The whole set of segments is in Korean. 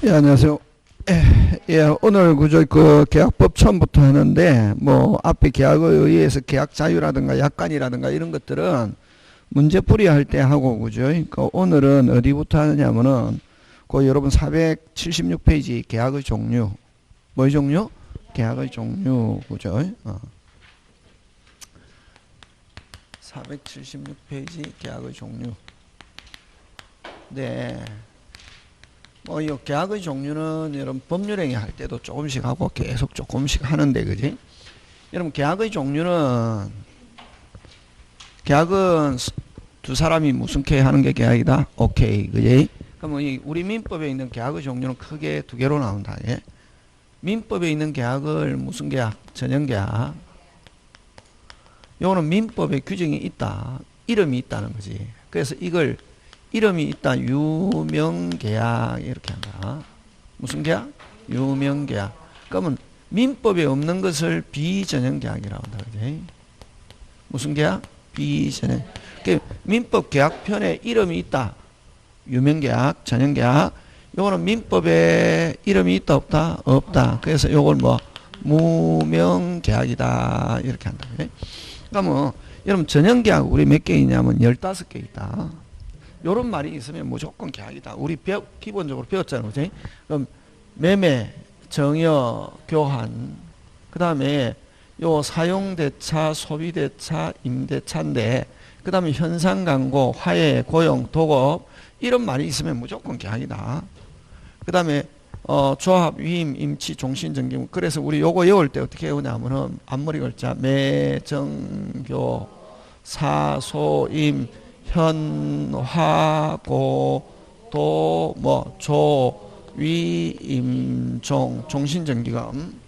예, 안녕하세요. 오늘 그 계약법 처음부터 하는데, 앞에 계약에 의해서 계약 자유라든가 약관이라든가 이런 것들은 문제풀이 할 때 하고, 그죠? 오늘은 어디부터 하느냐면은, 여러분 476페이지 계약의 종류. 뭐의 종류? 계약의 종류, 그죠? 476페이지 계약의 종류. 네. 이 계약의 종류는 여러분 법률행위 할 때도 조금씩 하고 계속 조금씩 하는데, 그지? 여러분 계약의 종류는, 계약은 두 사람이 무슨 계약 하는 게 계약이다? 오케이, 그지? 그러면 우리 민법에 있는 계약의 종류는 크게 두 개로 나온다. 예? 민법에 있는 계약을 무슨 계약? 전형계약. 요거는 민법에 규정이 있다. 이름이 있다는 거지. 그래서 이걸 이름이 있다. 유명계약 이렇게 한다. 무슨 계약? 유명계약. 그러면 민법에 없는 것을 비전형계약이라고 한다. 그지? 무슨 계약? 비전형. 민법 계약편에 이름이 있다. 유명계약, 전형계약. 요거는 민법에 이름이 있다 없다? 없다. 그래서 요걸 무명계약이다 이렇게 한다. 그지? 그러면 여러분 전형계약 우리 몇 개 있냐면 15개 있다. 요런 말이 있으면 무조건 계약이다. 우리 기본적으로 배웠잖아요. 그치? 그럼 매매, 정여, 교환, 그 다음에 요 사용대차, 소비대차, 임대차인데, 그 다음에 현상광고, 화해, 고용, 도급, 이런 말이 있으면 무조건 계약이다. 그 다음에 조합, 위임, 임치, 종신정기. 그래서 우리 요거 외울 때 어떻게 외우냐면은 앞머리 글자 매, 정, 교, 사, 소, 임, 현, 화, 고, 도, 조, 위, 임, 종, 종신정기금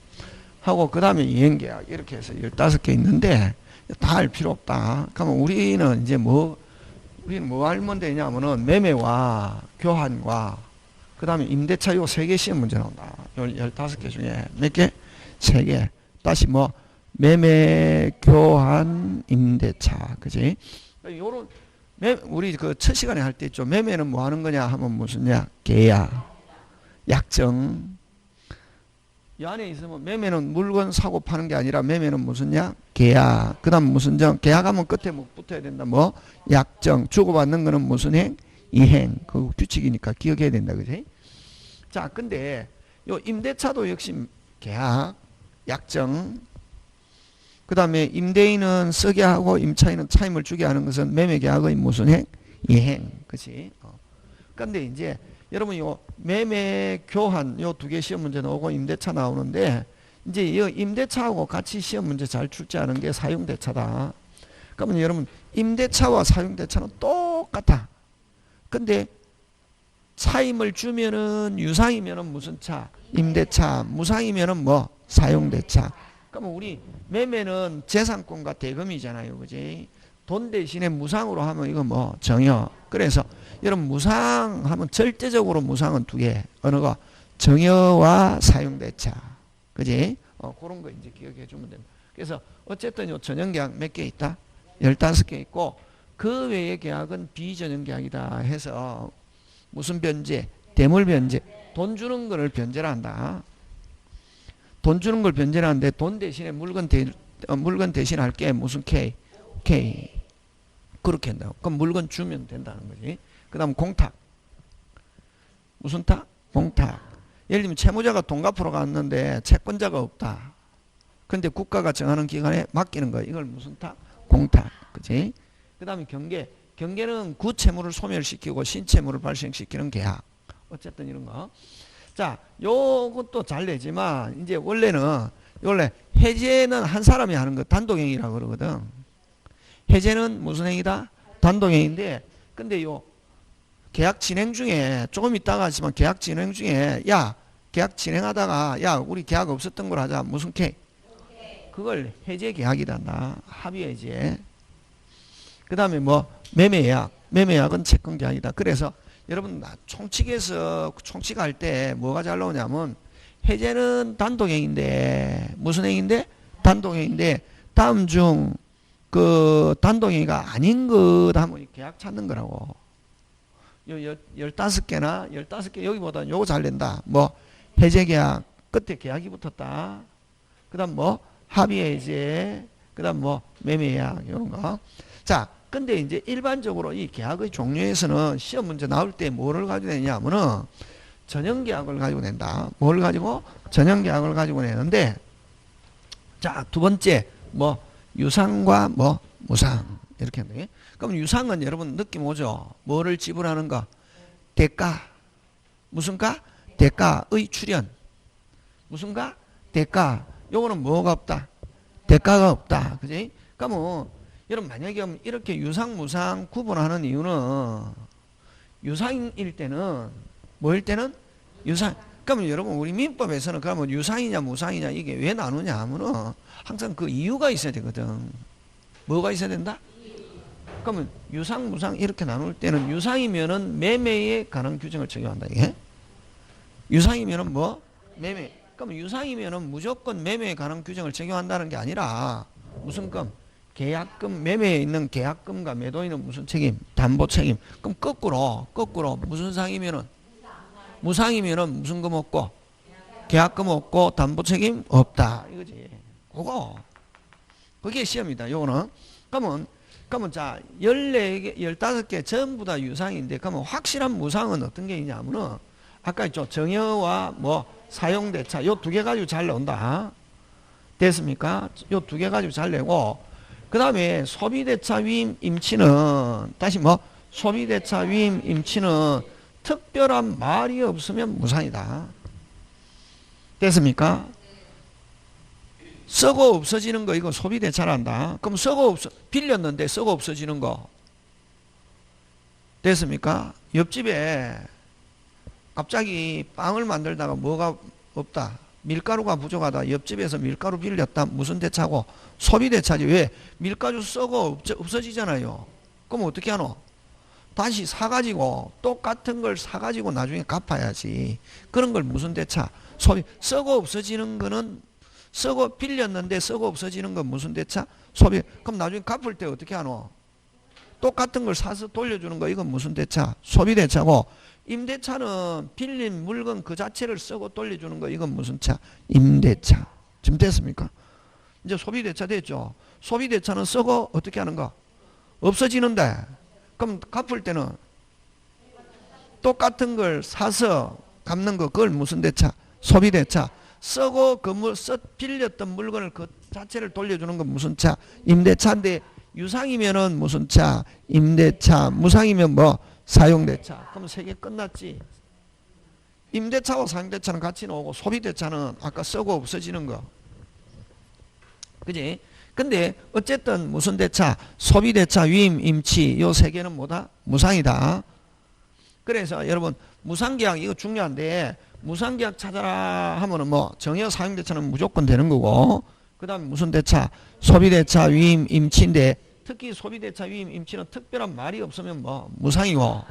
하고 그 다음에 이행계약 이렇게 해서 15개 있는데 다 알 필요 없다. 그러면 우리는 이제 우리는 뭐 알면 되냐면은 매매와 교환과 그 다음에 임대차 요 3개 시험 문제 나온다. 15개 중에 몇 개? 3개. 다시 매매, 교환, 임대차. 그지? 요런 우리 그 첫 시간에 할 때 있죠. 매매는 뭐 하는 거냐 하면 무슨냐? 계약, 약정. 이 안에 있으면 매매는 물건 사고 파는 게 아니라 매매는 무슨냐? 계약. 그 다음 무슨 정? 계약하면 끝에 뭐 붙어야 된다. 약정. 주고받는 거는 무슨 행? 이행. 그 규칙이니까 기억해야 된다. 그지? 자, 근데 요 임대차도 역시 계약, 약정. 그 다음에 임대인은 쓰게 하고 임차인은 차임을 주게 하는 것은 매매계약의 무슨 행? 이행. 그치? 근데 이제 여러분 요 매매 교환 요 2개 시험 문제 나오고 임대차 나오는데 이제 이 임대차하고 같이 시험 문제 잘 출제하는 게 사용대차다. 그러면 여러분 임대차와 사용대차는 똑같아. 근데 차임을 주면은 유상이면은 무슨 차? 임대차. 무상이면은 사용대차. 그러면 우리 매매는 재산권과 대금이잖아요. 그지? 돈 대신에 무상으로 하면 이거 정여. 그래서 여러분 무상 하면 절대적으로 무상은 2개. 어느 거? 정여와 사용대차. 그지? 그런 거 이제 기억해 주면 됩니다. 그래서 어쨌든 요 전형계약 몇 개 있다? 15개 있고 그 외의 계약은 비전형계약이다 해서 무슨 변제? 대물 변제. 돈 주는 거를 변제를 한다. 돈 주는 걸 변제를 하는데 돈 대신에 물건 대신 할게 무슨 K? K. 그렇게 한다고. 그럼 물건 주면 된다는 거지. 그 다음 공탁. 무슨 탁? 공탁. 예를 들면 채무자가 돈 갚으러 갔는데 채권자가 없다. 근데 국가가 정하는 기간에 맡기는 거야. 이걸 무슨 탁? 공탁. 그치? 그 다음에 경계. 경계는 구채무를 소멸시키고 신채무를 발생시키는 계약. 어쨌든 이런 거. 자, 요것도 잘 내지만, 이제 원래 해제는 한 사람이 하는 거 단독행위라고 그러거든. 해제는 무슨 행위다? 단독행위인데, 근데 요 계약 진행 중에, 조금 있다가 하지만 계약 진행 중에, 계약 진행하다가, 우리 계약 없었던 걸 하자. 무슨 K? 그걸 해제 계약이란다. 합의 해제. 그 다음에 매매계약. 매매계약은 채권 계약이다. 그래서 여러분 총칙에서 총칙할 때 뭐가 잘 나오냐면 해제는 단독행위인데 무슨 행위인데? 단독행위인데 다음 중 그 단독행위가 아닌 것 하면 계약 찾는 거라고. 요 15개나 15개 여기보다 요거 잘 낸다. 뭐 해제 계약 끝에 계약이 붙었다. 그다음 뭐 합의 해제, 그다음 뭐 매매 계약 이런 거. 자, 근데 이제 일반적으로 이 계약의 종류에서는 시험 문제 나올 때 뭐를 가지고 내냐면은 전형 계약을 가지고 낸다. 뭘 가지고? 전형 계약을 가지고 내는데, 자, 두 번째 뭐 유상과 뭐 무상 이렇게 하는데, 그럼 유상은 여러분 느낌 오죠? 뭐를 지불하는 거? 대가. 무슨 가? 대가의 출현. 무슨 가? 대가. 요거는 뭐가 없다? 대가가 없다. 그지? 그러면 뭐 여러분 만약에 이렇게 유상 무상 구분하는 이유는 유상일 때는 뭐일 때는 유상. 그러면 여러분 우리 민법에서는 그러면 유상이냐 무상이냐 이게 왜 나누냐 하면은 항상 그 이유가 있어야 되거든. 뭐가 있어야 된다? 그러면 유상 무상 이렇게 나눌 때는 유상이면은 매매에 관한 규정을 적용한다. 이게 유상이면은 뭐 매매. 그러면 유상이면은 무조건 매매에 관한 규정을 적용한다는 게 아니라 무슨 금? 계약금, 매매에 있는 계약금과 매도인은 무슨 책임? 담보 책임. 그럼 거꾸로 무슨 상이면은 무상이면은 무슨 금 없고 계약금 없고 담보 책임 없다. 이거지. 그거. 그게 시험이다. 요거는. 그러면 자, 14개, 15개 전부 다 유상인데, 그러면 확실한 무상은 어떤 게 있냐면은, 아까 있죠. 정여와 뭐, 사용대차. 요 두 개 가지고 잘 나온다. 됐습니까? 요 두 개 가지고 잘 내고, 그 다음에 소비대차 위임 임치는, 다시 뭐, 소비대차 위임 임치는 특별한 말이 없으면 무상이다. 됐습니까? 썩어 없어지는 거 이거 소비대차란다. 그럼 빌렸는데 썩어 없어지는 거 됐습니까? 옆집에 갑자기 빵을 만들다가 뭐가 없다. 밀가루가 부족하다. 옆집에서 밀가루 빌렸다. 무슨 대차고? 소비대차지. 왜? 밀가루 썩어 없어지잖아요. 그럼 어떻게 하노? 다시 사가지고 똑같은 걸 사가지고 나중에 갚아야지. 그런 걸 무슨 대차? 썩어 없어지는 거는 빌렸는데 썩어 없어지는 건 무슨 대차? 소비. 그럼 나중에 갚을 때 어떻게 하노? 똑같은 걸 사서 돌려주는 거 이건 무슨 대차? 소비대차고, 임대차는 빌린 물건 그 자체를 쓰고 돌려주는 거 이건 무슨 차? 임대차. 지금 됐습니까? 이제 소비대차 됐죠? 소비대차는 썩어 어떻게 하는 거? 없어지는데 그럼 갚을 때는 똑같은 걸 사서 갚는 거 그걸 무슨 대차? 소비대차. 썩어 빌렸던 물건을 그 자체를 돌려주는 건 무슨 차? 임대차인데 유상이면은 무슨 차? 임대차. 무상이면 뭐? 사용대차. 그럼 세 개 끝났지. 임대차와 사용대차는 같이 나오고 소비대차는 아까 썩어 없어지는 거. 그지? 근데 어쨌든 무슨 대차? 소비대차, 위임, 임치 요 세 개는 뭐다? 무상이다. 그래서 여러분 무상계약 이거 중요한데 무상계약 찾아라 하면은 뭐 정여 사용대차는 무조건 되는 거고 그 다음에 무슨 대차? 소비대차, 위임, 임치인데 특히 소비대차, 위임, 임치는 특별한 말이 없으면 뭐 무상이고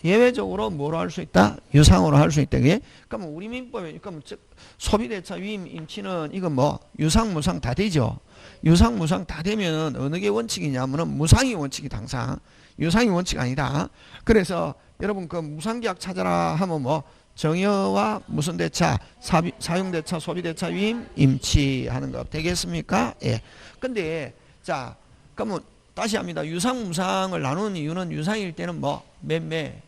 예외적으로 뭐로 할 수 있다? 유상으로 할 수 있다. 그게? 그러면 우리 민법에 그러면 소비대차, 위임, 임치는 이거 뭐 유상, 무상 다 되죠. 유상, 무상 다 되면 어느 게 원칙이냐면은 무상이 원칙이다. 항상 유상이 원칙 아니다. 그래서 여러분 그 무상계약 찾아라 하면 뭐 정여와 무슨 대차, 사용대차, 소비대차, 위임, 임치 하는 거 되겠습니까? 예. 근데 자, 그러면 다시 합니다. 유상, 무상을 나누는 이유는 유상일 때는 뭐 매매,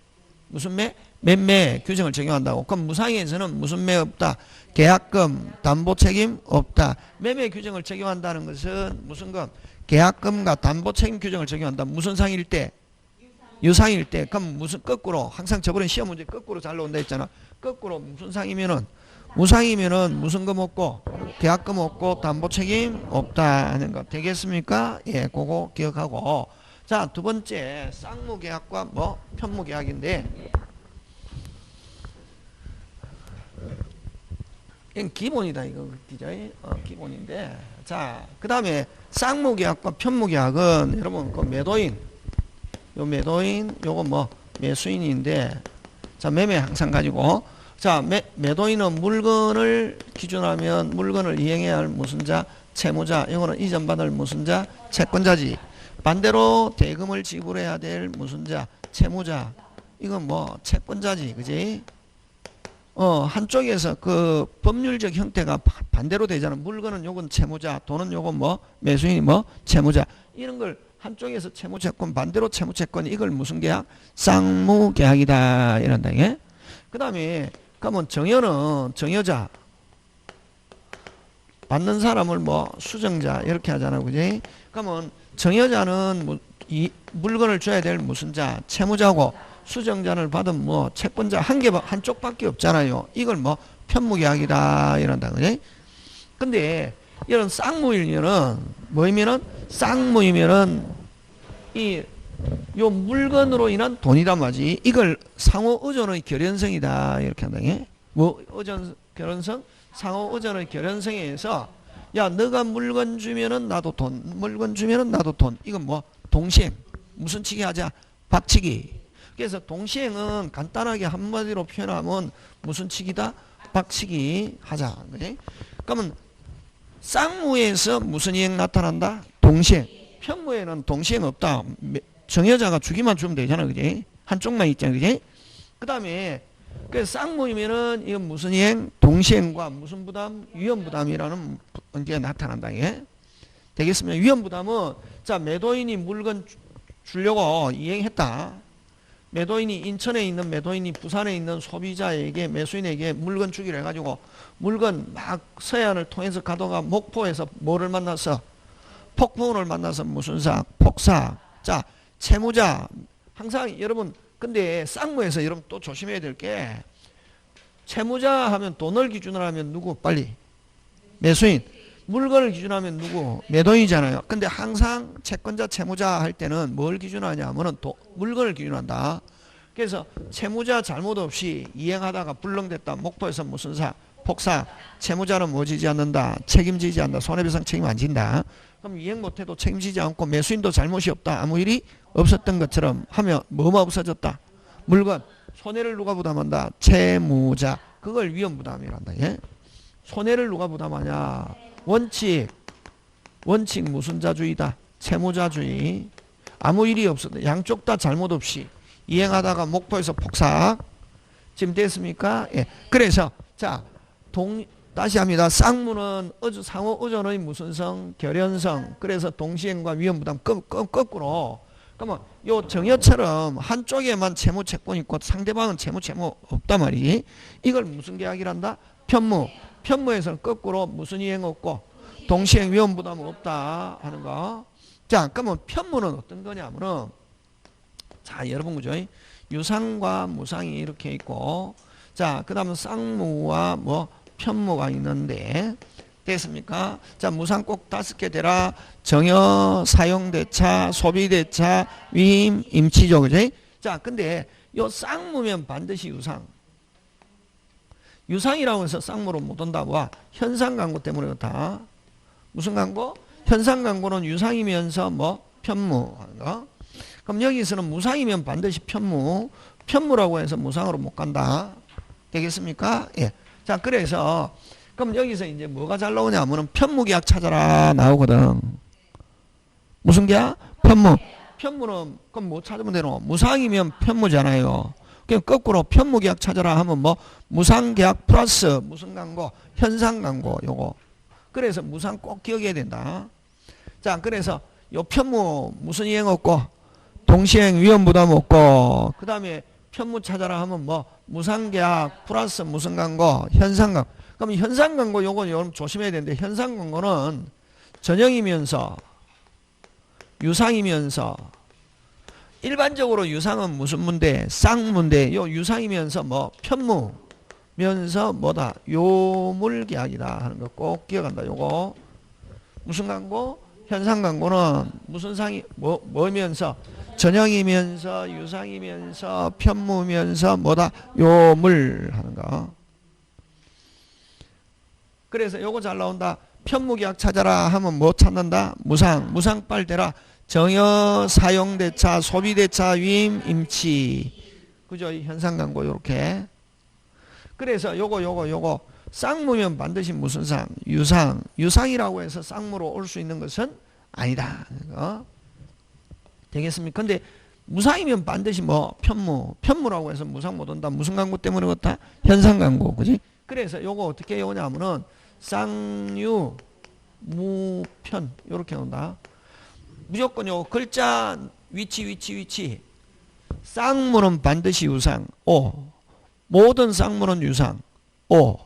무슨 매? 매매 규정을 적용한다고. 그럼 무상에서는 무슨 매 없다? 계약금, 담보 책임 없다. 매매 규정을 적용한다는 것은 무슨 것? 계약금과 담보 책임 규정을 적용한다. 무슨 상일 때? 유상일 때. 그럼 무슨 거꾸로 항상 저번에 시험 문제 거꾸로 잘 나온다 했잖아. 거꾸로 무슨 상이면은 무상이면은 무슨 금 없고 계약금 없고 담보 책임 없다 하는 거 되겠습니까? 예, 그거 기억하고. 자, 두 번째 쌍무계약과 뭐 편무계약인데 이건 기본이다 이거 그죠? 기본인데 자, 그 다음에 쌍무계약과 편무계약은 여러분 그 매도인 요거 뭐 매수인인데 자, 매매 항상 가지고 자, 매도인은 물건을 기준하면 물건을 이행해야 할 무슨 자? 채무자. 이거는 이전받을 무슨 자? 채권자지. 반대로 대금을 지불해야 될 무슨 자? 채무자. 이건 뭐 채권자지, 그지? 한쪽에서 그 법률적 형태가 반대로 되잖아. 물건은 요건 채무자, 돈은 요건 뭐 매수인이 뭐 채무자. 이런 걸 한쪽에서 채무채권, 반대로 채무채권, 이걸 무슨 계약? 쌍무계약이다 이런다. 예? 그 다음에 그러면 정여는 정여자, 받는 사람을 뭐 수정자 이렇게 하잖아, 그지? 그러면 정여자는 이 물건을 줘야 될 무슨 자? 채무자고, 수정자를 받은 뭐 채권자 한쪽밖에 없잖아요. 이걸 뭐 편무계약이다 이런다, 그지? 근데 이런 쌍무이면은 뭐이면은 쌍무이면은 요 물건으로 인한 돈이란 말이지. 이걸 상호 의존의 결연성이다 이렇게 한다. 뭐 의존 결연성? 상호 의존의 결연성에 의해서 야 너가 물건 주면은 나도 돈, 물건 주면은 나도 돈. 이건 뭐 동시행. 무슨 치기 하자? 박치기. 그래서 동시행은 간단하게 한마디로 표현하면 무슨 치기다? 박치기 하자. 그치? 그러면 쌍무에서 무슨 이행 나타난다? 동시행. 편무에는 동시행 없다. 정여자가 주기만 주면 되잖아, 그지? 한쪽만 있잖아, 그지? 그 다음에 그 쌍무이면은 이건 무슨 이행? 동시행과 무슨 부담? 위험부담이라는 게 나타난다. 예? 되겠습니다. 위험부담은 자 매도인이 물건 주려고 이행했다. 매도인이 인천에 있는 매도인이 부산에 있는 소비자에게 매수인에게 물건 주기로 해가지고 물건 막 서해안을 통해서 가다가 목포에서 뭐를 만나서 폭풍우를 만나서 무슨 사? 폭사. 자 채무자 항상 여러분 근데 쌍무에서 여러분 또 조심해야 될 게 채무자 하면 돈을 기준으로 하면 누구? 빨리 매수인. 물건을 기준하면 누구? 매도인이잖아요. 근데 항상 채권자 채무자 할 때는 뭘 기준하냐 하면은 물건을 기준한다. 그래서 채무자 잘못 없이 이행하다가 불능됐다. 목포에서 무슨 사? 폭사. 채무자는 뭐 지지 않는다? 책임지지 않는다. 손해배상 책임 안 진다. 그럼 이행 못해도 책임지지 않고 매수인도 잘못이 없다. 아무 일이 없었던 것처럼 하면 뭐가 없어졌다? 물건. 손해를 누가 부담한다? 채무자. 그걸 위험부담이란다. 예? 손해를 누가 부담하냐? 원칙 무슨 자주의다? 채무자주의. 아무 일이 없어도 양쪽 다 잘못 없이 이행하다가 목포에서 폭삭. 지금 됐습니까? 예. 그래서 자 다시 합니다. 쌍무는 상호 의존의 무슨 성? 결연성. 그래서 동시행과 위험부담 거꾸로. 그러면 요 정여처럼 한쪽에만 채무 채권 있고 상대방은 채무 없단 말이. 이걸 무슨 계약이란다? 편무. 편무에서는 거꾸로 무슨 이행 없고 동시행 위험부담 없다 하는 거. 자 그러면 편무는 어떤 거냐면은 자 여러분 그죠? 유상과 무상이 이렇게 있고 자 그 다음에 쌍무와 뭐 편무가 있는데 됐습니까? 자 무상 꼭 5개 되라. 정여, 사용대차, 소비대차, 위임, 임치죠, 그죠? 자 근데 요 쌍무면 반드시 유상. 유상이라고 해서 쌍무로 못 온다고. 현상광고 때문에 그렇다. 무슨 광고? 현상광고는 유상이면서 뭐 편무 하는 거. 그럼 여기서는 무상이면 반드시 편무. 편무라고 해서 무상으로 못 간다. 되겠습니까? 예. 자 그래서 그럼 여기서 이제 뭐가 잘 나오냐면은 편무계약 찾아라 나오거든. 무슨 계약? 편무. 편무는 그럼 뭐 찾으면 되노? 무상이면 편무잖아요. 그럼 거꾸로 편무계약 찾아라 하면 뭐 무상계약 플러스 무슨 광고? 현상광고 요거. 그래서 무상 꼭 기억해야 된다. 자 그래서 요 편무 무슨 이행 없고 동시행 위험부담 없고 그 다음에 편무 찾아라 하면 뭐 무상계약 플러스 무슨 광고? 현상광고. 그럼 현상광고 요거 여러분 조심해야 되는데 현상광고는 전형이면서 유상이면서 일반적으로 유상은 무슨 문제? 쌍문제. 요 유상이면서 뭐 편무면서 뭐다? 요물계약이다 하는 거 꼭 기억한다. 요거 무슨 광고? 현상광고는 무슨 상이 뭐면서 전형이면서 유상이면서 편무면서 뭐다? 요물 하는 거. 그래서 요거 잘 나온다. 편무계약 찾아라 하면 뭐 찾는다? 무상 빨대라. 정여, 사용대차, 소비대차, 위임, 임치. 그죠? 현상광고 요렇게. 그래서 요거 쌍무면 반드시 무슨 상? 유상. 유상이라고 해서 쌍무로 올 수 있는 것은 아니다. 되겠습니까? 근데 무상이면 반드시 뭐 편무라고 해서 무상 못 온다. 무슨 광고 때문에 그렇다? 현상 광고. 그지? 그래서 요거 어떻게 오냐면은 쌍유 무편 요렇게 온다. 무조건 요 글자 위치 쌍무는 반드시 유상 오. 모든 쌍무는 유상 오.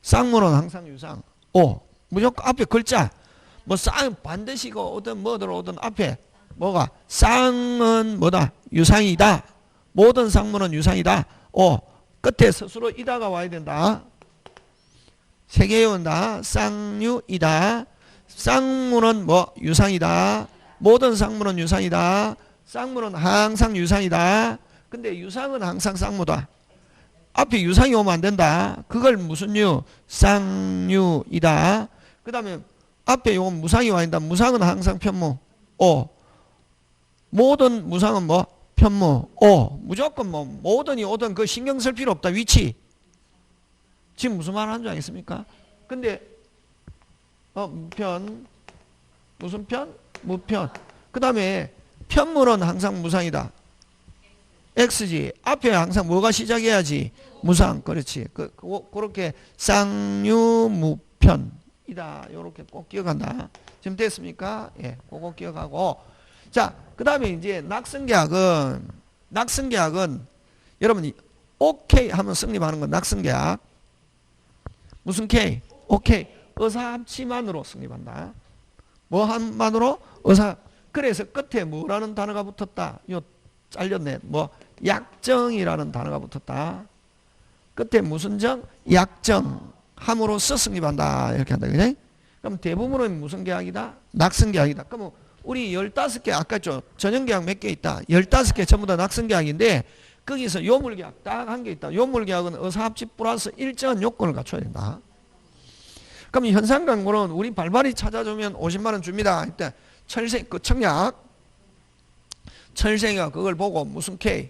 쌍무는 항상 유상 오. 무조건 앞에 글자 뭐 쌍 반드시 그 어떤 뭐들 오든 앞에 뭐가 쌍은 뭐다 유상이다. 모든 쌍무는 유상이다. 오. 끝에 스스로 이다가 와야 된다. 세 개 온다. 쌍유이다. 쌍무는 뭐 유상이다. 모든 쌍무는 유상이다. 쌍무는 항상 유상이다. 근데 유상은 항상 쌍무다. 앞에 유상이 오면 안 된다. 그걸 무슨 유? 쌍유이다. 그 다음에 앞에 요건 무상이 와 있다. 무상은 항상 편무. 오. 모든 무상은 뭐? 편무. 오. 무조건 뭐 모든이 오든 그 신경 쓸 필요 없다. 위치. 지금 무슨 말 하는 줄 알겠습니까? 근데 무편 무슨 편? 무편. 그 다음에 편무는 항상 무상이다. X지. 앞에 항상 뭐가 시작해야지? 무상. 그렇지. 그렇게 쌍유무편이다. 요렇게 꼭 기억한다. 지금 됐습니까? 예. 그거 기억하고. 자, 그 다음에 이제 낙승계약은 여러분 오케이 하면 성립하는 건 낙승계약. 무슨 K? 오케이. 의사합치만으로 성립한다. 뭐 한만으로? 의사. 그래서 끝에 뭐라는 단어가 붙었다. 요 잘렸네. 뭐 약정이라는 단어가 붙었다. 끝에 무슨 정? 약정. 함으로써 성립한다. 이렇게 한다. 그지? 그럼 대부분은 무슨 계약이다? 낙승계약이다. 그럼 우리 15개 아까 전형계약 몇 개 있다. 15개 전부 다 낙승계약인데 거기서 요물계약 딱 한 개 있다. 요물계약은 의사합치 플러스 일정한 요건을 갖춰야 된다. 그럼 현상광고는 우리 발발이 찾아주면 50만원 줍니다. 이때 철생 그 청약 철생이가 그걸 보고 무슨 K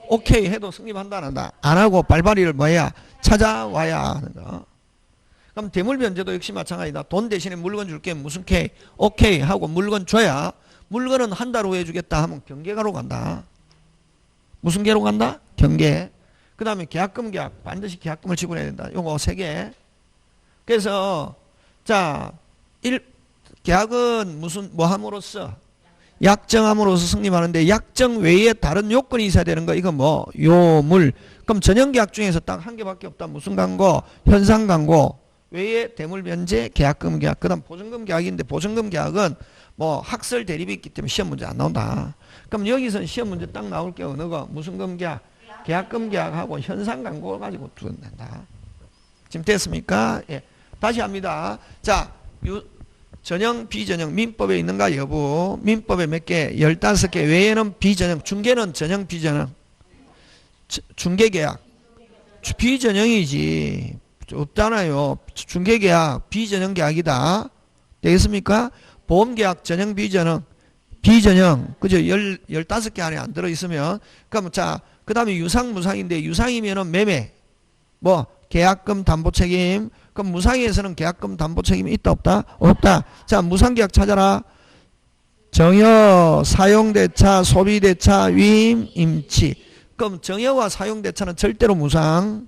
오케이 해도 성립한다 안 한다. 안 하고 발발이를 뭐야 찾아와야 하는 거. 그럼 대물변제도 역시 마찬가지다. 돈 대신에 물건 줄게 무슨 K 오케이 하고 물건 줘야 물건은 한 달 후에 주겠다 하면 경계가로 간다. 무슨 개로 간다? 경계. 그 다음에 계약금 계약 반드시 계약금을 지불해야 된다. 요거 3개. 그래서 자 계약은 무슨 뭐 함으로써 약정함으로써 성립하는데 약정 외에 다른 요건이 있어야 되는 거. 이거 뭐 요물. 그럼 전형계약 중에서 딱 한 개밖에 없다. 무슨 광고? 현상 광고 외에 대물변제 계약금 계약. 그 다음 보증금 계약인데 보증금 계약은 뭐 학설 대립이 있기 때문에 시험 문제 안 나온다. 그럼 여기서 시험 문제 딱 나올 게 어느 거? 무슨 금 계약? 계약금 계약하고 현상 광고를 가지고 두면 된다. 지금 됐습니까? 예. 다시 합니다. 자, 전형, 비전형, 민법에 있는가 여부. 민법에 몇 개? 15개 외에는 비전형, 중개는 전형, 비전형. 중개계약. 비전형이지. 없잖아요. 중개계약, 비전형 계약이다. 되겠습니까? 보험계약, 전형, 비전형. 비전형. 그죠? 15개 안에 안 들어있으면. 그럼 자, 그 다음에 유상, 무상인데 유상이면은 매매. 뭐, 계약금 담보책임. 그럼 무상에서는 계약금 담보책임이 있다 없다? 없다. 자, 무상계약 찾아라. 정여, 사용대차, 소비대차, 위임, 임치. 그럼 정여와 사용대차는 절대로 무상.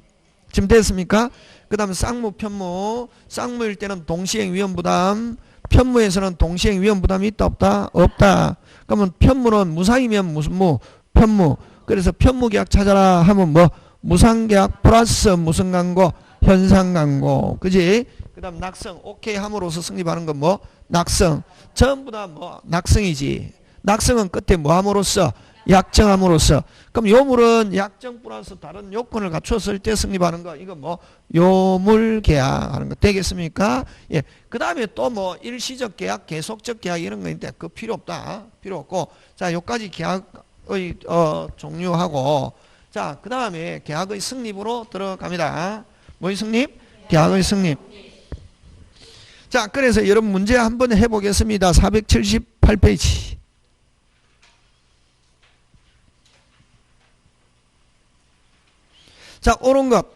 지금 됐습니까? 그 다음에 쌍무, 편무. 쌍무일 때는 동시행 위험부담. 편무에서는 동시행 위험부담이 있다 없다? 없다. 그러면 편무는 무상이면 무슨 무? 편무. 그래서 편무계약 찾아라 하면 뭐? 무상계약 플러스 무슨 광고? 현상 광고. 그지? 그 다음 낙성. 오케이 함으로써 성립하는 건 뭐? 낙성. 전부 다 뭐? 낙성이지. 낙성은 끝에 뭐 함으로써? 약정함으로써. 그럼 요물은 약정 플러스 다른 요건을 갖췄을 때 성립하는 거. 이거 뭐? 요물 계약 하는 거. 되겠습니까? 예. 그 다음에 또 뭐 일시적 계약, 계속적 계약 이런 거 있는데 그거 필요 없다. 필요 없고. 자, 요까지 계약의 종류하고. 자, 그 다음에 계약의 성립으로 들어갑니다. 뭐의 성립? 계약의 성립. 자, 그래서 여러분 문제 한번 해보겠습니다. 478페이지. 자, 옳은 것.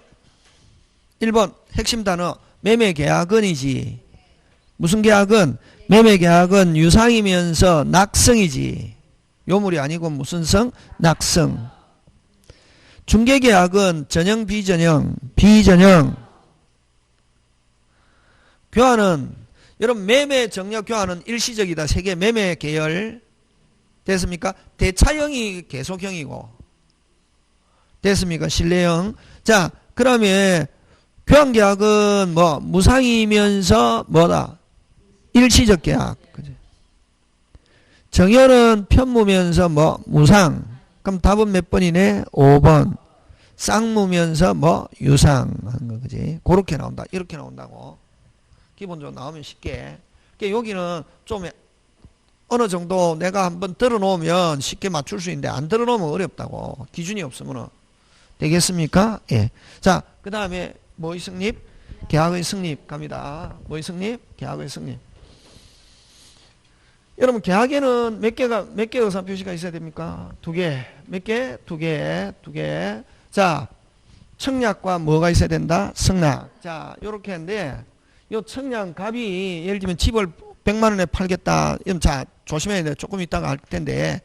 1번 핵심 단어 매매계약은이지. 무슨 계약은? 매매계약은 유상이면서 낙성이지. 요물이 아니고 무슨 성? 낙성. 중개계약은 전형, 비전형, 비전형. 교환은 여러분 매매 정력 교환은 일시적이다. 세계 매매 계열 됐습니까? 대차형이 계속형이고 됐습니까? 신뢰형. 자, 그러면 교환계약은 뭐 무상이면서 뭐다? 일시적 계약. 그지? 정열은 편무면서 뭐 무상. 그럼 답은 몇 번이네? 5번. 쌍무면서 뭐 유상 하는 거 그지? 그렇게 나온다. 이렇게 나온다고. 기본적으로 나오면 쉽게. 그러니까 여기는 좀 어느 정도 내가 한번 들어놓으면 쉽게 맞출 수 있는데 안 들어놓으면 어렵다고. 기준이 없으면 되겠습니까? 예. 자, 그 다음에 뭐의 성립? 계약의 성립 갑니다. 뭐의 성립? 계약의 성립. 여러분 계약에는 몇 개 의사표시가 있어야 됩니까? 2개. 몇 개? 2개. 자, 청약과 뭐가 있어야 된다? 승낙. 자, 요렇게 했는데 요 청약 값이 예를 들면 집을 100만 원에 팔겠다. 자, 조심해야 돼. 조금 있다가 할 텐데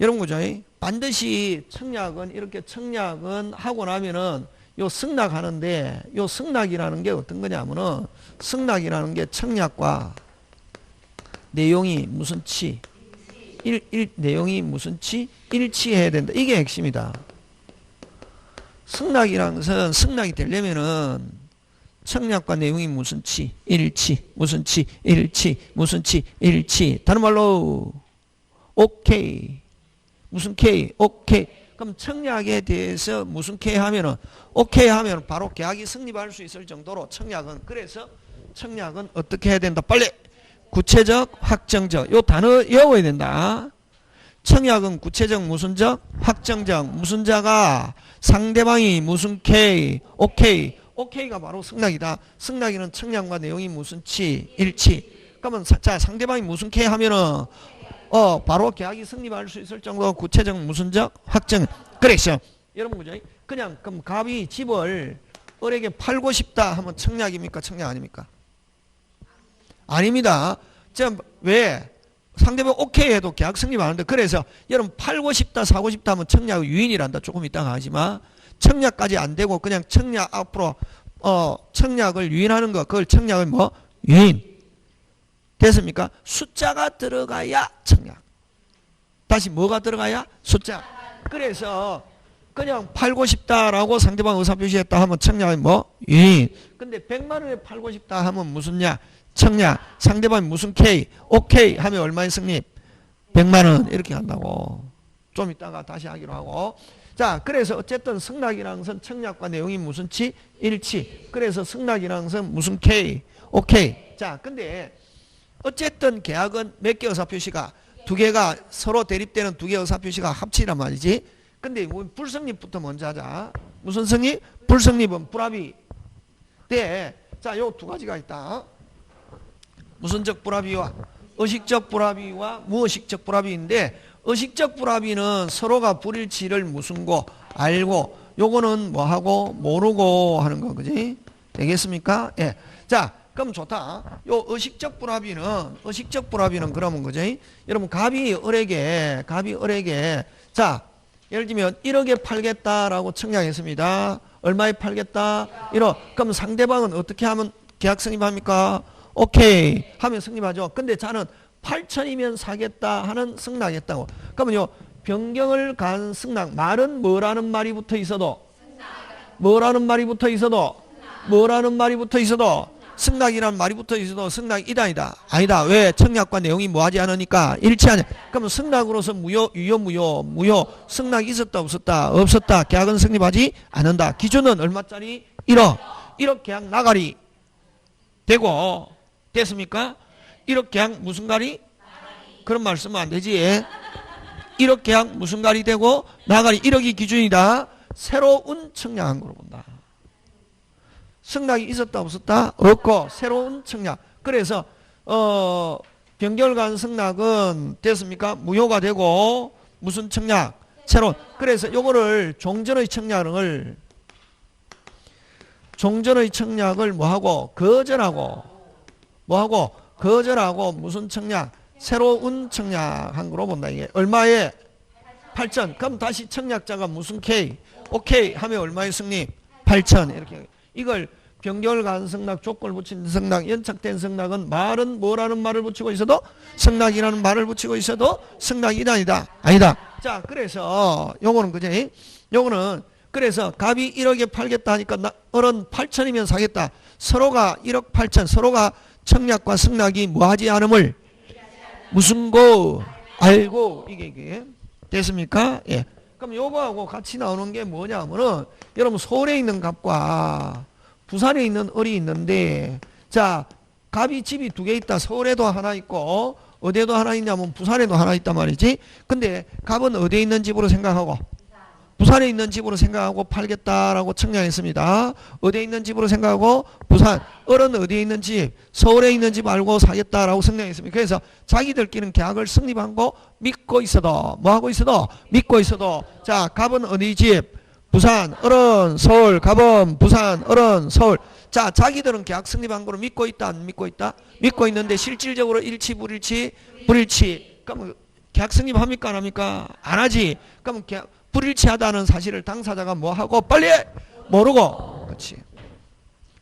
여러분 그죠? 반드시 청약은 이렇게 청약은 하고 나면은 요 승낙하는데 요 승낙이라는 게 어떤 거냐면은 승낙이라는 게 청약과 내용이 무슨 치? 내용이 무슨 치? 일치해야 된다. 이게 핵심이다. 승낙이라는 것은 승낙이 되려면은 청약과 내용이 무슨 치? 일치. 무슨 치? 일치. 무슨 치? 일치. 다른 말로 오케이. 무슨 K? 오케이. 그럼 청약에 대해서 무슨 K 하면은 오케이 하면 바로 계약이 성립할 수 있을 정도로 청약은 그래서 청약은 어떻게 해야 된다? 빨리 구체적, 확정적. 요 단어 외워야 된다. 청약은 구체적, 무슨적, 확정적. 무슨 자가 상대방이 무슨 K, 오케이. 오케이가 바로 승낙이다. 승낙이는 청약과 내용이 무슨 치, 일치. 그러면 자 상대방이 무슨 K 하면은 바로 계약이 성립할 수 있을 정도 구체적, 무슨적, 확정. 그랬어. 여러분 그죠? 그냥 그럼 갑이 집을 을에게 팔고 싶다 하면 청약입니까? 청약 아닙니까? 아닙니다. 자, 왜? 상대방 오케이 해도 계약 성립 안 하는데 그래서 여러분 팔고 싶다 사고 싶다 하면 청약 유인이란다. 조금 이따가 하지만 청약까지 안 되고 그냥 청약 앞으로 청약을 유인하는 거 그걸 청약을 뭐? 유인. 됐습니까? 숫자가 들어가야 청약. 다시 뭐가 들어가야? 숫자. 그래서 그냥 팔고 싶다라고 상대방 의사표시했다 하면 청약이 뭐? 유인. 근데 100만 원에 팔고 싶다 하면 무슨냐? 청약. 상대방이 무슨 K? 오케이 하면 얼마의 성립? 100만 원 이렇게 한다고. 좀 이따가 다시 하기로 하고. 자, 그래서 어쨌든 승낙이라는 것은 청약과 내용이 무슨 치? 일치. 그래서 승낙이라는 것은 무슨 K? 오케이. 자, 근데 어쨌든 계약은 몇 개 의사표시가 2개가 서로 대립되는 2개 의사표시가 합치란 말이지. 근데 불성립부터 먼저 하자. 무슨 성립? 불성립은 불합의. 네. 자, 요 2가지가 있다. 무슨적 불합의와 의식적 불합의와 무의식적 불합의인데 의식적 불합의는 서로가 불일치를 무슨고 알고 요거는 뭐하고 모르고 하는 거 그지? 되겠습니까? 예. 자, 그럼 좋다. 요 의식적 불합의는 그러면 그지? 여러분 갑이 을에게 자, 예를 들면 1억에 팔겠다라고 청약했습니다. 얼마에 팔겠다? 1억. 그럼 상대방은 어떻게 하면 계약 성립합니까? 오케이 하면 성립하죠. 근데 자는 8천이면 사겠다 하는 승낙했다고. 그러면요 변경을 간 승낙. 말은 뭐라는 말이 붙어 있어도 뭐라는 말이 붙어 있어도 승낙이라는 말이 붙어 있어도 승낙이다 아니다. 왜? 청약과 내용이 뭐하지 않으니까 일치하냐. 그러면 승낙으로서 무효 승낙이 있었다 없었다 계약은 성립하지 않는다. 기준은 얼마짜리? 1억 계약 나가리 되고 됐습니까? 1억 계약 무슨 가리? 그런 말 쓰면 안 되지. 1억 계약 무슨 가리 되고 나가리 1억이 기준이다. 새로운 청약한 거로 본다. 승낙이 있었다 없었다? 없고 새로운 청약. 그래서 변결간 승낙은 됐습니까? 무효가 되고 무슨 청약? 새로운. 그래서 요거를 종전의 청약을 뭐하고 거절하고 무슨 청약? 새로운 청약한 거로 본다. 이게 얼마에? 8천. 그럼 다시 청약자가 무슨 K? 오케이 하면 얼마의 승립? 8천. 이렇게. 이걸 병결간 승낙, 조건을 붙인 승낙, 연착된 승낙은 말은 뭐라는 말을 붙이고 있어도 승낙이라는 말을 붙이고 있어도 승낙이다 아니다? 아니다. 자, 그래서 요거는 그지? 요거는 그래서 갑이 1억에 팔겠다 하니까 을은 8천이면 사겠다. 서로가 1억 8천, 서로가 청약과 승낙이 뭐하지 않음을 무슨 거 알고 이게 됐습니까? 예. 그럼 요거하고 같이 나오는 게 뭐냐면은 여러분 서울에 있는 갑과 부산에 있는 을이 있는데 자 갑이 집이 두 개 있다. 서울에도 하나 있고 어디에도 하나 있냐면 부산에도 하나 있단 말이지. 근데 갑은 어디에 있는 집으로 생각하고 부산에 있는 집으로 생각하고 팔겠다라고 청약했습니다. 어디에 있는 집으로 생각하고 부산. 을은 어디에 있는 집? 서울에 있는 집 알고 사겠다라고 청약했습니다. 그래서 자기들끼리는 계약을 성립한 거 믿고 있어도 뭐하고 있어도 믿고 있어도 자 갑은 어디 집? 부산. 을은 서울. 갑은 부산. 을은 서울. 자 자기들은 계약 성립한 거로 믿고 있다 안 믿고 있다? 믿고 있는데 실질적으로 일치 불일치? 불일치. 그럼 계약 성립합니까 안 합니까? 안 하지. 그럼 계약 불일치하다는 사실을 당사자가 뭐하고 빨리 모르고. 그렇지.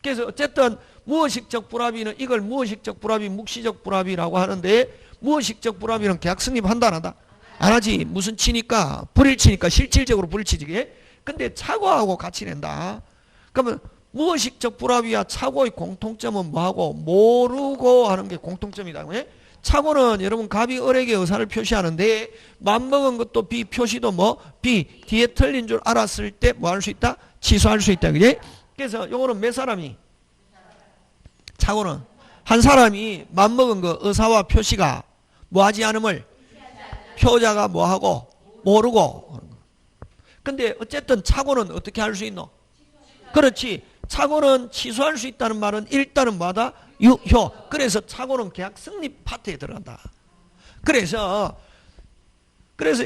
그래서 어쨌든 무의식적 불합의는 이걸 무의식적 불합의, 묵시적 불합의라고 하는데 무의식적 불합의는 계약 성립한다 안 한다? 안 하지. 무슨 치니까? 불일치니까 실질적으로 불일치지. 근데 착오하고 같이 낸다. 그러면 무의식적 불합의와 착오의 공통점은 뭐하고 모르고 하는 게 공통점이다. 착오는 여러분 갑이 을에게 의사를 표시하는데 맘먹은 것도 B 표시도 뭐 B 뒤에 틀린 줄 알았을 때 뭐 할 수 있다? 취소할 수 있다. 그지? 그래서 요거는 몇 사람이? 착오는 한 사람이 맘먹은 거 의사와 표시가 뭐하지 않음을 표자가 뭐하고 모르고. 근데 어쨌든 착오는 어떻게 할 수 있노? 그렇지. 착오는 취소할 수 있다는 말은 일단은 뭐하다? 유효. 그래서 착오는 계약 성립 파트에 들어간다. 그래서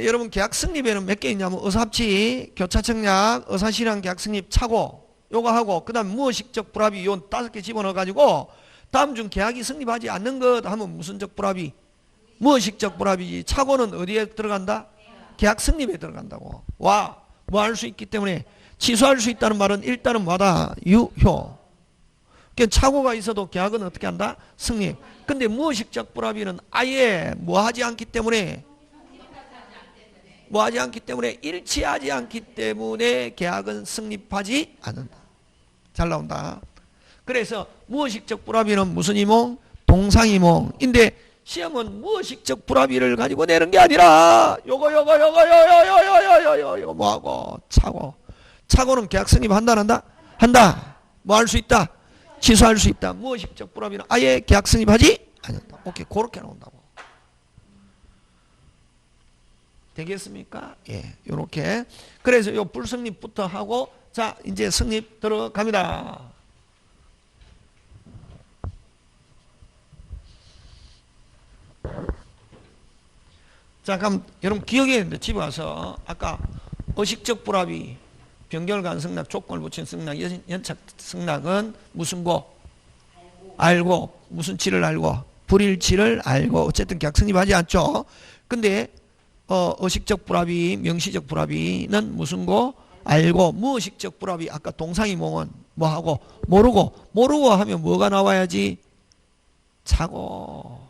여러분 계약 성립에는 몇 개 있냐면 의사합치, 교차청약, 의사실현 계약 성립, 착오 요거 하고 그 다음 무의식적 불합의 요 5개 집어넣어 가지고 다음 중 계약이 성립하지 않는 것 하면 무슨적 불합의? 무의식적 불합의지. 착오는 어디에 들어간다? 계약 성립에 들어간다고. 와, 뭐 할 수 있기 때문에 취소할 수 있다는 말은 일단은 뭐다? 유효. 그러니까 착오가 있어도 계약은 어떻게 한다? 성립. 근데 무의식적 불합의는 아예 뭐하지 않기 때문에 일치하지 않기 때문에 계약은 성립하지 않는다. 잘 나온다. 그래서 무의식적 불합의는 무슨 이몽? 동상이몽인데 시험은 무의식적 불합의를 가지고 내는 게 아니라 요거 뭐하고 착오는 계약 성립한다 안 한다? 한다. 뭐 할 수 있다? 취소할 수 있다. 무의식적 불합의는 아예 계약 성립하지 않는다. 오케이, 그렇게 나온다고. 되겠습니까? 예, 요렇게. 그래서 요 불성립부터 하고 자 이제 성립 들어갑니다. 자 그럼 여러분 기억해야 되는데 집에 와서 아까 의식적 불합의 병결간 승낙, 조건을 붙인 승낙, 연착 승낙은 무슨 거? 알고. 무슨 치를 알고? 불일치를 알고. 어쨌든 계약 성립하지 않죠. 근데 의식적 불합의, 명시적 불합의는 무슨 거? 알고. 무의식적 불합의 아까 동상이몽은 뭐하고? 모르고 하면 뭐가 나와야지? 착오.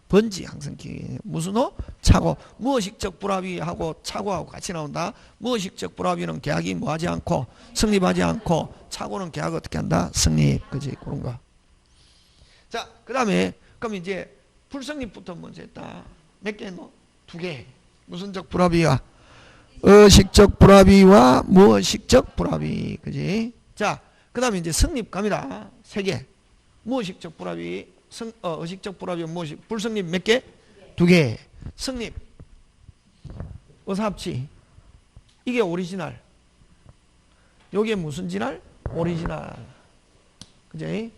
번지 항상 기억해. 무슨 호? 착오. 무의식적 불합의하고 착오하고 같이 나온다. 무의식적 불합의는 계약이 뭐하지 않고 성립하지 않고 착오는 계약 어떻게 한다? 성립. 그지? 그런 거. 자, 그 다음에 그럼 이제 불성립부터 먼저 했다. 몇 개 했노? 2개. 무슨적 불합의와 의식적 불합의와 무의식적 불합의. 그지? 자, 그 다음에 이제 성립 갑니다. 3개. 무의식적 불합의 의식적 불합의 무의식 불성립 몇 개? 2개. 성립 의사합치 이게 오리지널. 요게 무슨 진할? 오리지널. 그지?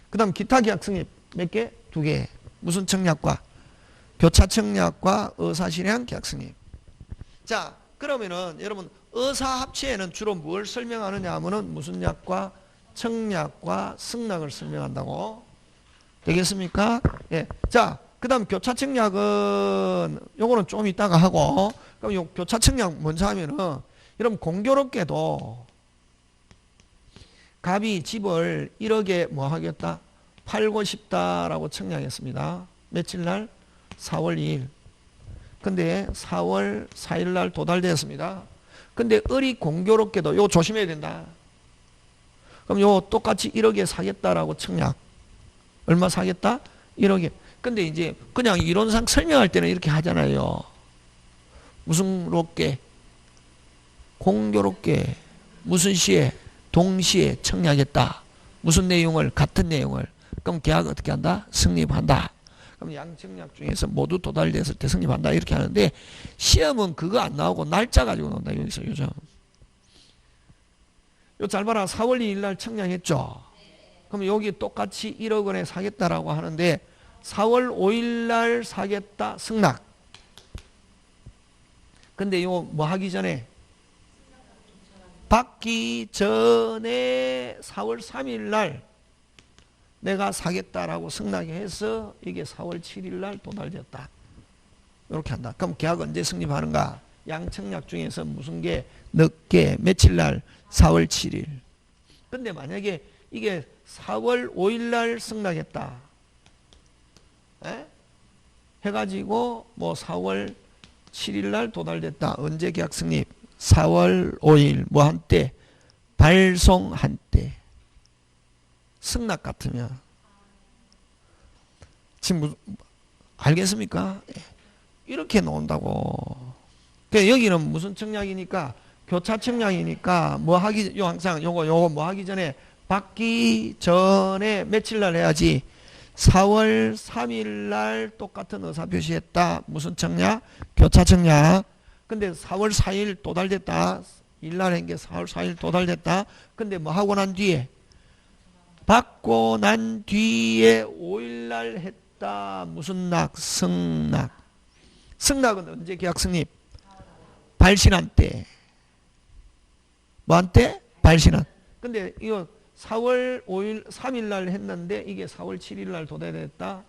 그 다음 기타 계약 성립 몇 개? 2개. 무슨 청약과? 교차청약과 의사실현 계약 성립. 자 그러면은 여러분 의사합치에는 주로 뭘 설명하느냐 하면은 무슨 약과? 청약과 승낙을 설명한다고. 되겠습니까? 예. 자, 그 다음 교차청약은 요거는 좀 이따가 하고, 그럼 요 교차청약 먼저 하면은 여러분 공교롭게도 갑이 집을 1억에 뭐 하겠다? 팔고 싶다라고 청약했습니다. 며칠 날? 4월 2일. 근데 4월 4일 날 도달되었습니다. 근데 을이 공교롭게도 요 조심해야 된다. 그럼 요 똑같이 1억에 사겠다라고 청약. 얼마 사겠다? 1억에. 근데 이제 그냥 이론상 설명할 때는 이렇게 하잖아요. 무슨 롭게? 공교롭게 무슨 시에? 동시에 청약했다. 무슨 내용을? 같은 내용을. 그럼 계약 어떻게 한다? 성립한다. 그럼 양청약 중에서 모두 도달됐을 때 성립한다. 이렇게 하는데 시험은 그거 안 나오고 날짜 가지고 나온다. 여기서 요즘. 요 잘 봐라. 4월 2일 날 청약했죠. 그럼 여기 똑같이 1억 원에 사겠다라고 하는데 4월 5일 날 사겠다. 승낙. 근데 요 뭐 하기 전에 받기 전에 4월 3일 날 내가 사겠다라고 승낙해서 이게 4월 7일 날 도달되었다. 이렇게 한다. 그럼 계약 언제 성립하는가? 양청약 중에서 무슨 게 늦게 며칠 날? 4월 7일. 근데 만약에 이게 4월 5일 날 승낙했다. 에? 해가지고 뭐 4월 7일 날 도달됐다. 언제 계약 성립? 4월 5일 뭐 한때? 발송한 때. 승낙 같으면 지금 알겠습니까? 이렇게 나온다고. 그러니까 여기는 무슨 청약이니까 교차 청약이니까 뭐 하기 요 항상 요거 뭐 하기 전에 받기 전에 며칠 날 해야지. 4월 3일 날 똑같은 의사 표시했다. 무슨 청약? 교차 청약. 근데 4월 4일 도달됐다. 일날 한 게 4월 4일 도달됐다. 근데 뭐 하고 난 뒤에 받고 난 뒤에 5일날 했다. 무슨 낙? 승낙. 승낙은 언제 계약 성립? 발신한 때. 뭐 한 때? 발신한. 근데 이거 4월 5일, 3일날 했는데 이게 4월 7일날 도달됐다.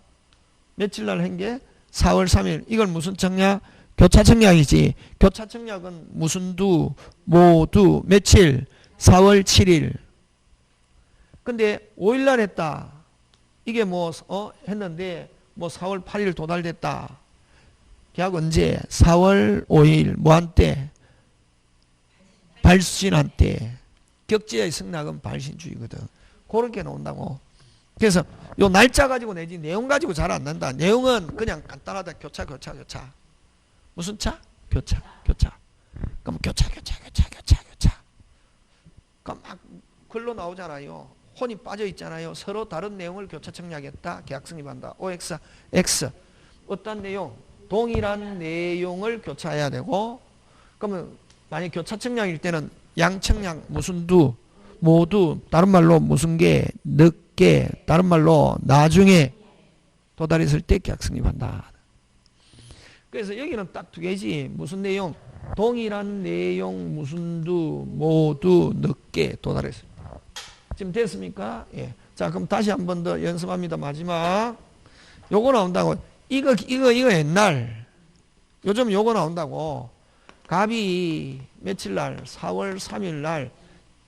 며칠날 한 게? 4월 3일. 이걸 무슨 청약? 교차청약이지. 교차청약은 무슨 두? 모두 며칠? 4월 7일. 근데 5일날 했다. 이게 뭐 했는데 뭐 4월 8일 도달됐다. 계약 언제? 4월 5일 뭐 한 때? 발신한 때. 격제의 승낙은 발신주의거든. 그렇게 나온다고. 그래서 요 날짜 가지고 내지 내용 가지고 잘 안 난다. 내용은 그냥 간단하다. 교차. 무슨 차? 교차. 그럼 교차. 그럼 막 글로 나오잖아요. 혼이 빠져 있잖아요. 서로 다른 내용을 교차 청약했다. 계약 성립한다. OX, X. 어떤 내용? 동일한 내용을 교차해야 되고, 그러면 만약 교차 청약일 때는 양청약 무슨 두? 모두 다른 말로 무슨 게? 늦게 다른 말로 나중에 도달했을 때 계약 성립한다. 그래서 여기는 딱 두 개지. 무슨 내용? 동일한 내용 무슨 두? 모두 늦게 도달했을 때. 지금 됐습니까? 예. 자, 그럼 다시 한 번 더 연습합니다. 마지막. 요거 나온다고. 이거 옛날. 요즘 요거 나온다고. 갑이 며칠 날? 4월 3일 날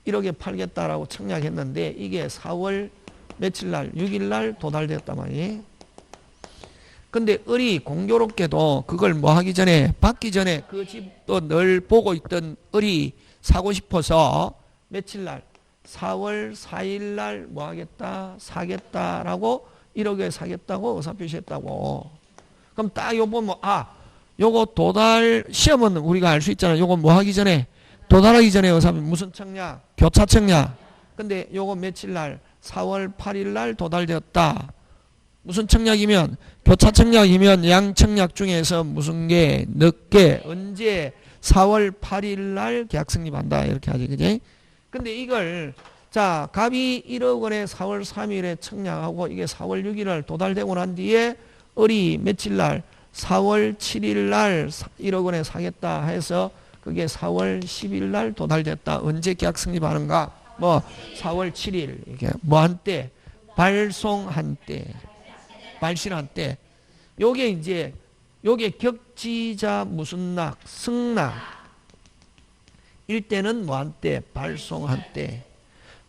1억에 팔겠다라고 청약했는데 이게 4월 며칠 날? 6일 날 도달되었단 말이에요. 근데 을이 공교롭게도 그걸 뭐 하기 전에, 받기 전에 그 집도 늘 보고 있던 을이 사고 싶어서 며칠 날? 4월 4일 날 뭐 하겠다? 사겠다라고 1억에 사겠다고 의사표시했다고. 그럼 딱 요 보면 요거 도달 시험은 우리가 알 수 있잖아. 요거 뭐 하기 전에 도달하기 전에 의사 무슨 청약? 교차 청약. 근데 요거 며칠 날? 4월 8일 날 도달되었다. 무슨 청약이면? 교차 청약이면 양청약 중에서 무슨 게 늦게 언제? 4월 8일 날 계약 성립한다. 이렇게 하지. 그지? 근데 이걸 자 갑이 1억 원에 4월 3일에 청약하고 이게 4월 6일 날 도달되고 난 뒤에 을이 며칠 날? 4월 7일 날 1억 원에 사겠다 해서 그게 4월 10일 날 도달됐다. 언제 계약 성립하는가? 뭐 4월 7일 이게 뭐 한 때? 발송한 때. 발신한 때. 요게 이제 요게 격지자 무슨 낙, 승낙. 일대는 뭐한때? 발송한때.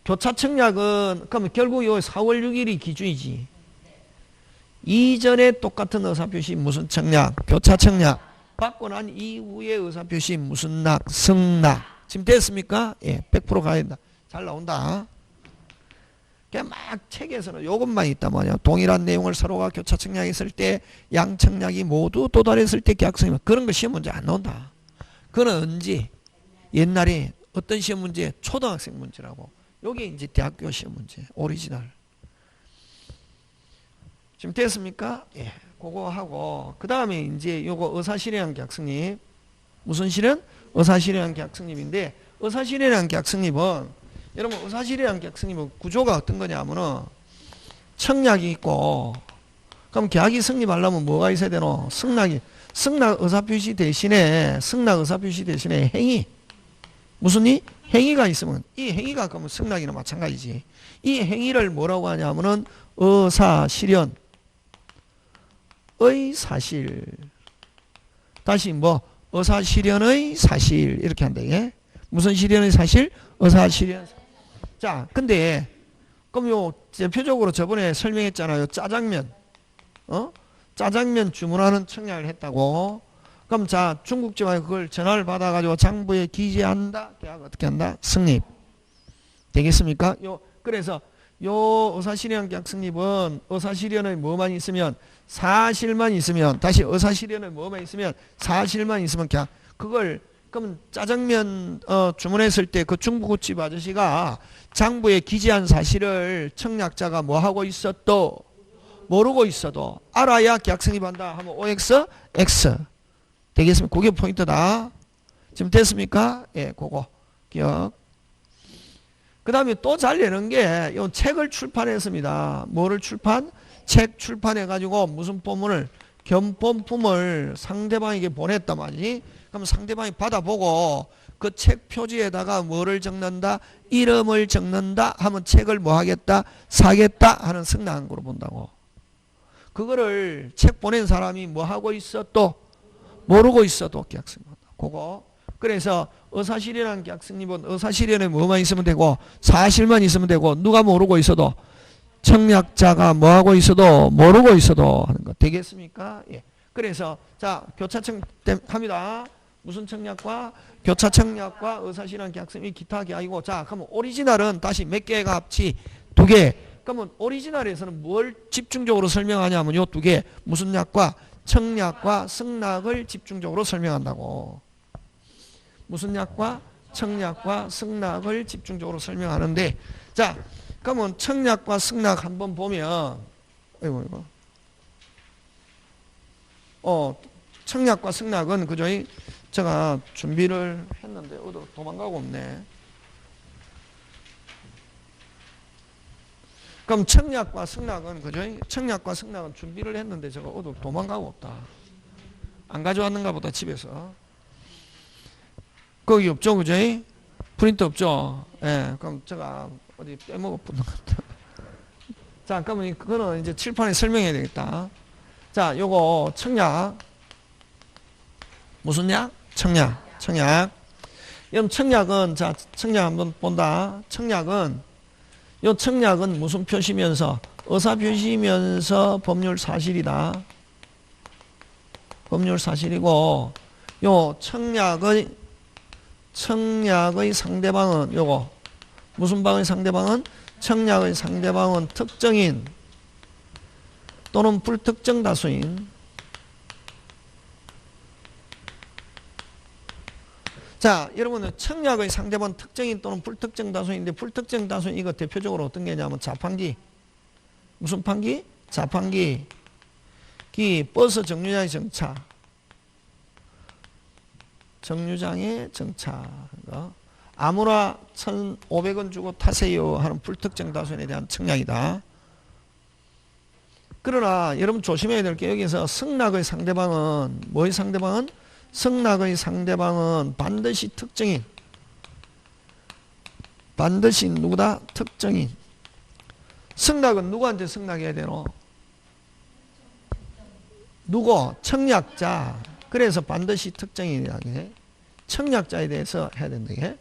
교차청약은 그러면 결국 요 4월 6일이 기준이지. 이전에 똑같은 의사표시 무슨 청약? 교차청약. 받고 난 이후에 의사표시 무슨 낙? 승낙. 지금 됐습니까? 예, 100% 가야 된다. 잘 나온다. 그냥 막 책에서는 요것만 있단 말이야. 동일한 내용을 서로가 교차청약했을 때 양청약이 모두 도달했을 때 계약성이면 그런 거 시험 문제 안 나온다. 그건 언제? 옛날에 어떤 시험 문제? 초등학생 문제라고. 요게 이제 대학교 시험 문제. 오리지널. 지금 됐습니까? 예. 그거 하고 그 다음에 이제 요거 의사실현한 계약성립. 무슨 실현? 의사실현한 계약성립인데 의사실현한 계약성립은 여러분 의사실현한 계약성립은 구조가 어떤 거냐면은 청약이 있고 그럼 계약이 성립하려면 뭐가 있어야 되노? 승낙이. 승낙 의사표시 대신에 승낙 의사표시 대신에 행위. 무슨 이? 행위가 있으면 이 행위가 그러면 승낙이나 마찬가지지. 이 행위를 뭐라고 하냐면은 의사실현의 사실. 다시 뭐 의사실현의 사실 이렇게 한다. 예? 무슨 실현의 사실? 의사실현. 자, 근데 그럼 요 대표적으로 저번에 설명했잖아요. 짜장면. 짜장면 주문하는 청약을 했다고. 그럼 자, 중국집에 그걸 전화를 받아가지고 장부에 기재한다. 계약 어떻게 한다? 성립. 되겠습니까? 그래서 요 의사실현 계약 성립은 의사실현의 뭐만 있으면 사실만 있으면 다시 의사실현의 뭐만 있으면 사실만 있으면 계약. 그걸 그럼 짜장면 주문했을 때 그 중국집 아저씨가 장부에 기재한 사실을 청약자가 뭐 하고 있어도 모르고 있어도 알아야 계약 성립한다 하면 OX, X. 되겠습니까? 그게 포인트다. 지금 됐습니까? 예, 그거 기억. 그 다음에 또 잘 내는 게 이 책을 출판했습니다. 뭐를 출판? 책 출판해가지고 무슨 본문을 견본품을 상대방에게 보냈단 말이지. 그럼 상대방이 받아보고 그 책 표지에다가 뭐를 적는다? 이름을 적는다 하면 책을 뭐 하겠다? 사겠다 하는 승낙한 거로 본다고. 그거를 책 보낸 사람이 뭐 하고 있어도 모르고 있어도 계약 성립한다. 그거. 그래서 의사실현한 계약 성립은 의사실현에 뭐만 있으면 되고 사실만 있으면 되고 누가 모르고 있어도 청약자가 뭐 하고 있어도 모르고 있어도 하는 거. 되겠습니까? 예. 그래서 자, 교차청 합니다. 무슨 청약과 교차청약과 의사실현 계약 성립 기타 계약이고 자, 그러면 오리지널은 다시 몇 개가 합치? 2개. 그러면 오리지널에서는 뭘 집중적으로 설명하냐면 요 2개. 무슨 약과 청약과 승낙을 집중적으로 설명한다고. 무슨 약과 청약과 승낙을 집중적으로 설명하는데 자, 그러면 청약과 승낙 한번 보면 이거 청약과 승낙은 그저 제가 준비를 했는데 어디 도망가고 없네. 그럼 청약과 승낙은 그죠? 청약과 승낙은 준비를 했는데 제가 어디 도망가고 없다. 안 가져왔는가 보다 집에서. 거기 없죠, 그죠? 프린트 없죠? 예, 그럼 제가 어디 빼먹었던 것 같아. 자, 그러면 그거는 이제 칠판에 설명해야 되겠다. 자, 요거 청약. 무슨 약? 청약. 청약. 그럼 청약은 자, 청약 한번 본다. 청약은 요 청약은 무슨 표시면서? 의사표시면서 법률 사실이다. 법률 사실이고 요 청약의 상대방은 요거 무슨 방의 상대방은? 청약의 상대방은 특정인 또는 불특정 다수인. 자, 여러분은 청약의 상대방은 특정인 또는 불특정 다수인데 불특정 다수인 이거 대표적으로 어떤 게냐면 자판기. 무슨 판기? 자판기. 버스 정류장의 정차. 정류장의 정차. 아무나 1,500원 주고 타세요 하는 불특정 다수인에 대한 청약이다. 그러나 여러분 조심해야 될 게 여기서 승낙의 상대방은 뭐의 상대방은? 승낙의 상대방은 반드시 특정인. 반드시 누구다? 특정인. 승낙은 누구한테 승낙해야 되노? 누구? 청약자. 그래서 반드시 특정인이라는 게 청약자에 대해서 해야 된다. 게.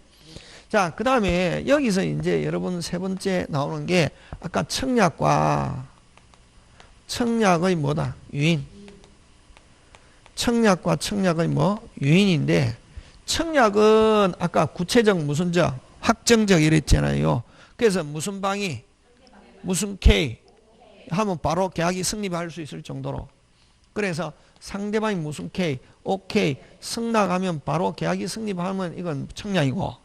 자, 그 다음에 여기서 이제 여러분 세 번째 나오는 게 아까 청약과 청약의 뭐다? 유인. 청약과 청약의 뭐? 유인인데 청약은 아까 구체적 무슨 적? 확정적 이랬잖아요. 그래서 무슨 방이 무슨 K 하면 바로 계약이 성립할 수 있을 정도로. 그래서 상대방이 무슨 K, OK 승낙하면 바로 계약이 성립하면 이건 청약이고,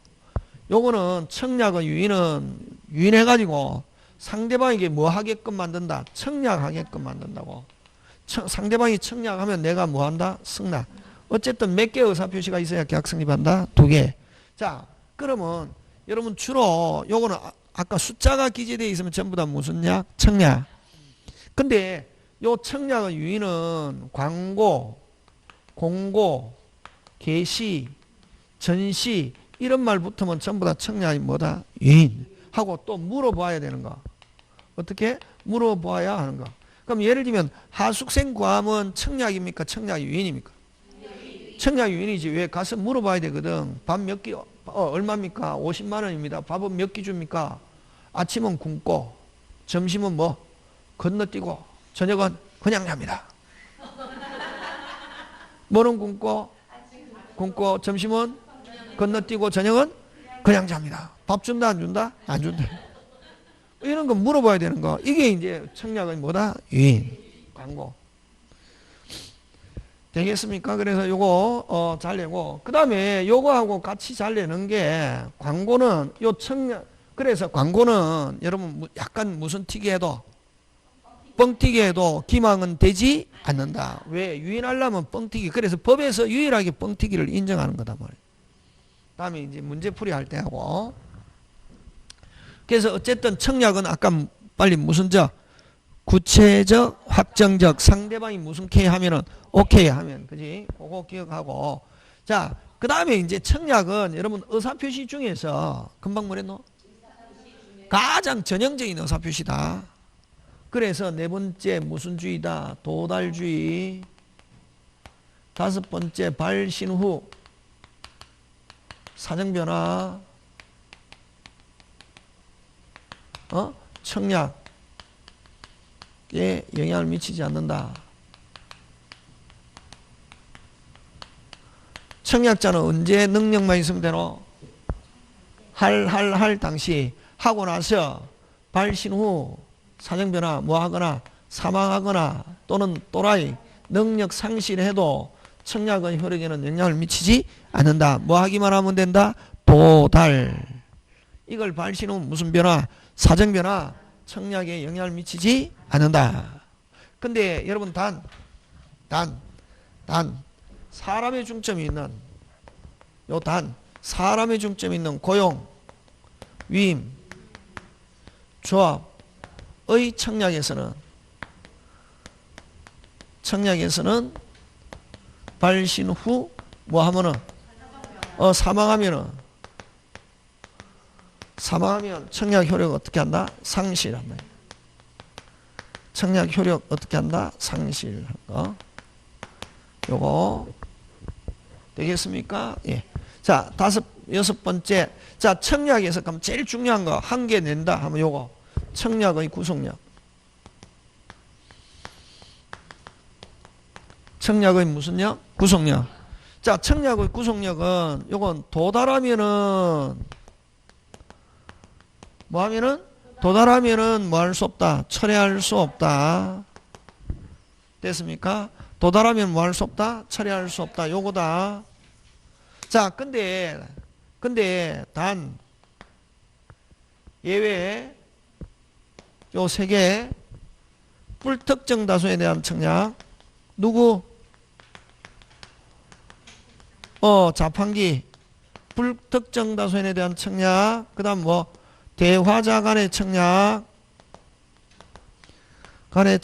요거는 청약의 유인은 유인해가지고 상대방에게 뭐 하게끔 만든다? 청약하게끔 만든다고. 상대방이 청약하면 내가 뭐 한다? 승낙. 어쨌든 몇 개 의사표시가 있어야 계약 성립한다? 2개. 자, 그러면 여러분 주로 요거는 아까 숫자가 기재되어 있으면 전부 다 무슨 약? 청약. 근데 요 청약의 유인은 광고, 공고, 게시, 전시 이런 말 붙으면 전부 다 청약이 뭐다? 유인. 하고 또 물어봐야 되는 거. 어떻게? 물어봐야 하는 거. 그럼 예를 들면 하숙생 구함은 청약입니까? 청약 유인입니까? 청약 유인이지. 왜? 가서 물어봐야 되거든. 밥 몇 끼, 얼마입니까? 50만 원입니다. 밥은 몇 끼 줍니까? 아침은 굶고, 점심은 뭐? 건너뛰고, 저녁은 그냥 잡니다. 뭐는 굶고, 점심은 건너뛰고, 저녁은 그냥 잡니다. 밥 준다, 안 준다? 안 준다. 이런 거 물어봐야 되는 거. 이게 이제 청약은 뭐다? 유인. 광고. 되겠습니까? 그래서 요거 잘 내고, 그 다음에 요거하고 같이 잘 내는 게 광고는 요 청약. 그래서 광고는 여러분 약간 무슨 튀기 해도 뻥튀기 해도 기망은 되지 않는다. 왜? 유인하려면 뻥튀기. 그래서 법에서 유일하게 뻥튀기를 인정하는 거다 말이에요. 다음에 이제 문제풀이 할 때 하고. 그래서 어쨌든 청약은 아까 빨리 무슨 구체적, 확정적, 상대방이 무슨 K 하면은 오케이 하면, 그지? 그거 기억하고. 자, 그 다음에 이제 청약은 여러분 의사표시 중에서 금방 뭐랬노? 가장 전형적인 의사표시다. 그래서 네 번째 무슨 주의다? 도달주의. 다섯 번째 발신 후 사정변화. 청약에 영향을 미치지 않는다. 청약자는 언제 능력만 있으면 되노? 할 당시 하고 나서 발신 후 사정변화 뭐 하거나 사망하거나 또는 또라이 능력 상실해도 청약의 효력에는 영향을 미치지 않는다. 뭐 하기만 하면 된다? 도달. 이걸 발신 후 무슨 변화? 사정변화. 청약에 영향을 미치지 않는다. 근데 여러분 단 사람의 중점이 있는 사람의 중점이 있는 고용, 위임, 조합의 청약에서는 발신 후 뭐 하면은 사망하면 청약 효력 어떻게 한다? 상실한다. 청약 효력 어떻게 한다? 상실한 거. 요거 되겠습니까? 예. 자, 여섯 번째. 자, 청약에서 그럼 제일 중요한 거 한 개 낸다 하면 요거. 청약의 구속력. 청약의 무슨 력? 구속력. 자, 청약의 구속력은 요건 도달하면은 뭐 하면은? 도달하면은 뭐 할 수 없다? 철회할 수 없다. 됐습니까? 도달하면 뭐 할 수 없다? 철회할 수 없다. 요거다. 자, 근데 단 예외 요 세 개 불특정 다수에 대한 청약. 누구? 자판기. 불특정 다수에 대한 청약. 그 다음 뭐 대화자 간의 청약. 그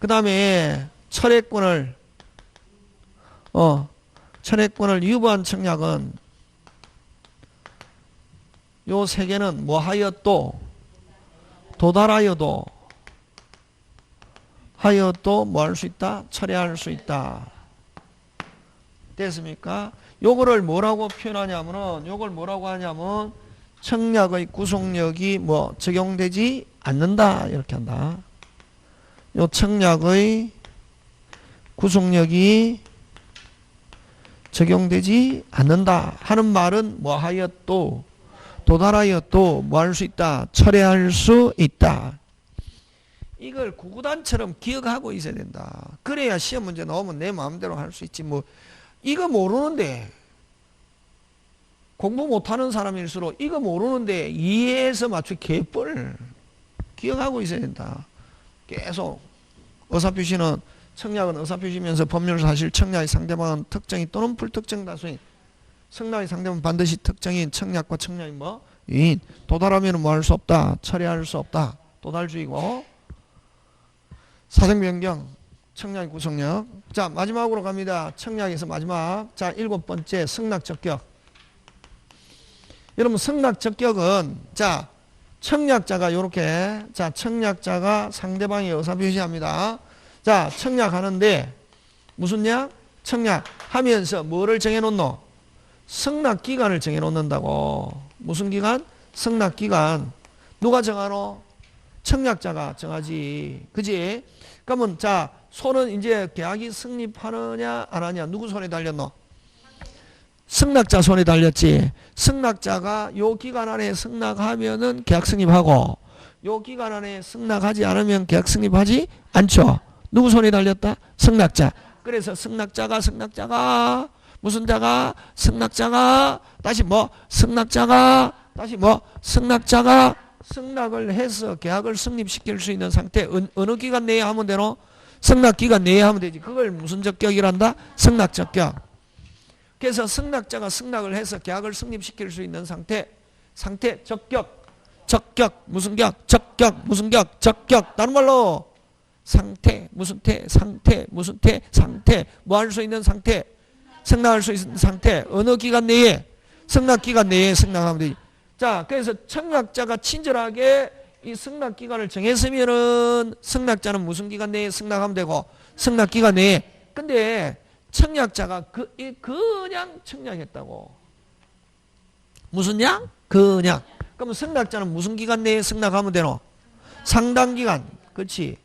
다음에 철회권을 유보한 청약은 요 세 개는 뭐 하여도 도달하여도 하여도 뭐 할 수 있다? 철회할 수 있다. 됐습니까? 요거를 뭐라고 표현하냐면은, 요걸 뭐라고 하냐면, 청약의 구속력이 뭐 적용되지 않는다. 이렇게 한다. 요 청약의 구속력이 적용되지 않는다 하는 말은 뭐 하여도, 도달하여도 뭐 할 수 있다? 철회할 수 있다. 이걸 구구단처럼 기억하고 있어야 된다. 그래야 시험 문제 나오면 내 마음대로 할 수 있지. 뭐 이거 모르는데, 공부 못하는 사람일수록 이거 모르는데 이해해서 맞추 개뿔. 기억하고 있어야 된다. 계속 의사표시는, 청약은 의사표시면서 법률 사실 청약의 상대방은 특정인 또는 불특정 다수인, 승낙의 상대방은 반드시 특정인 청약과 청약이 뭐? 인. 도달하면 뭐 할 수 없다? 철회할 수 없다. 도달주의고. 사정 변경, 청약의 구속력. 자, 마지막으로 갑니다. 청약에서 마지막. 자, 7번째 승낙 적격. 여러분, 승낙 적격은, 자, 청약자가 요렇게, 자, 청약자가 상대방의 의사 표시합니다. 자, 청약하는데, 무슨 약? 청약하면서 뭐를 정해놓노? 승낙 기간을 정해놓는다고. 무슨 기간? 승낙 기간. 누가 정하노? 청약자가 정하지. 그지? 그러면, 자, 손은 이제 계약이 성립하느냐, 안 하냐? 누구 손에 달렸노? 승낙자 손에 달렸지. 승낙자가 요 기간 안에 승낙하면은 계약 성립하고, 요 기간 안에 승낙하지 않으면 계약 성립하지 않죠. 누구 손에 달렸다? 승낙자. 그래서 승낙자가 무슨 자가? 승낙자가 다시 뭐? 승낙자가 다시 뭐? 승낙자가 승낙을 해서 계약을 성립시킬 수 있는 상태. 어느 기간 내에 하면 되노? 승낙 기간 내에 하면 되지. 그걸 무슨 적격이란다? 승낙 적격. 그래서 승낙자가 승낙을 해서 계약을 성립시킬 수 있는 상태 적격. 무슨 격? 적격. 무슨 격? 적격. 다른 말로 상태 무슨 상태 뭐 할 수 있는 상태? 승낙할 수 있는 상태. 어느 기간 내에? 승낙 기간 내에 승낙하면 되지. 자, 그래서 청약자가 친절하게 이 승낙 기간을 정했으면은 승낙자는 무슨 기간 내에 승낙하면 되고, 승낙 기간 내에. 근데 청약자가 그냥 청약했다고. 무슨 양? 그냥. 그러면 승낙자는 무슨 기간 내에 승낙하면 되노? 상당 기간. 그렇지.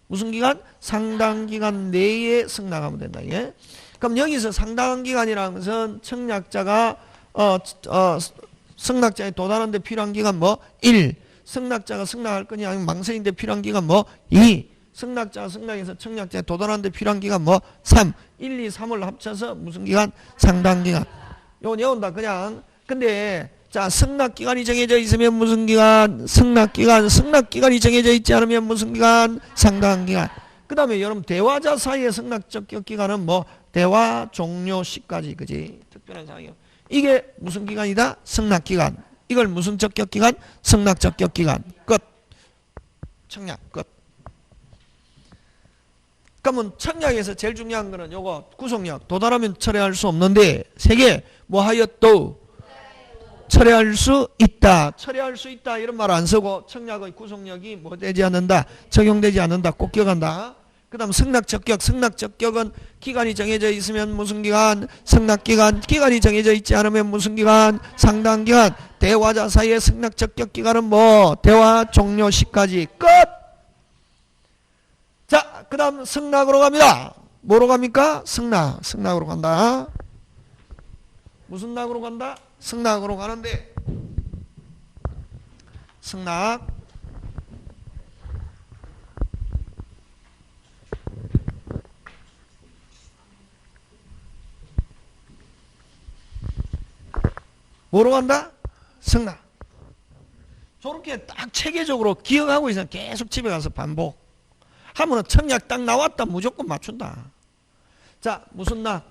무슨 기간? 상당 기간 내에 승낙하면 된다. 예? 그럼 여기서 상당 기간이라는 것은 청약자가 승낙자에 도달하는 데 필요한 기간 뭐? 1. 승낙자가 승낙할 거냐 아니면 망설이는 데 필요한 기간 뭐? 2. 승낙자가 승낙해서 청약자에 도달하는 데 필요한 기간 뭐? 3. 1, 2, 3을 합쳐서 무슨 기간? 상당 기간. 요건 외운다 그냥. 근데 자, 승낙 기간이 정해져 있으면 무슨 기간? 승낙 기간이 정해져 있지 않으면 무슨 기간? 상당 기간. 그 다음에 여러분 대화자 사이의 승낙 적격 기간은 뭐? 대화 종료 시까지. 그지? 특별한 상황이요. 이게 무슨 기간이다? 승낙 기간. 이걸 무슨 적격 기간? 승낙 적격 기간. 끝. 청약 끝. 그러면 청약에서 제일 중요한 거는 요거 구속력. 도달하면 철회할 수 없는데 세 개 뭐 하여도 철회할 수 있다. 철회할 수 있다 이런 말 안 쓰고 청약의 구속력이 뭐 되지 않는다. 적용되지 않는다. 꼭 기억한다. 그 다음 승낙 적격은 기간이 정해져 있으면 무슨 기간? 승낙 기간. 기간이 정해져 있지 않으면 무슨 기간? 상당 기간. 대화자 사이의 승낙 적격 기간은 뭐? 대화 종료 시까지. 끝! 자, 그 다음 승낙으로 갑니다. 뭐로 갑니까? 승낙으로 간다. 무슨 낙으로 간다? 승낙으로 가는데 승낙 뭐로 간다? 승낙. 저렇게 딱 체계적으로 기억하고 있으면 계속 집에 가서 반복 하면은 청약 딱 나왔다 무조건 맞춘다. 자, 무슨 낙?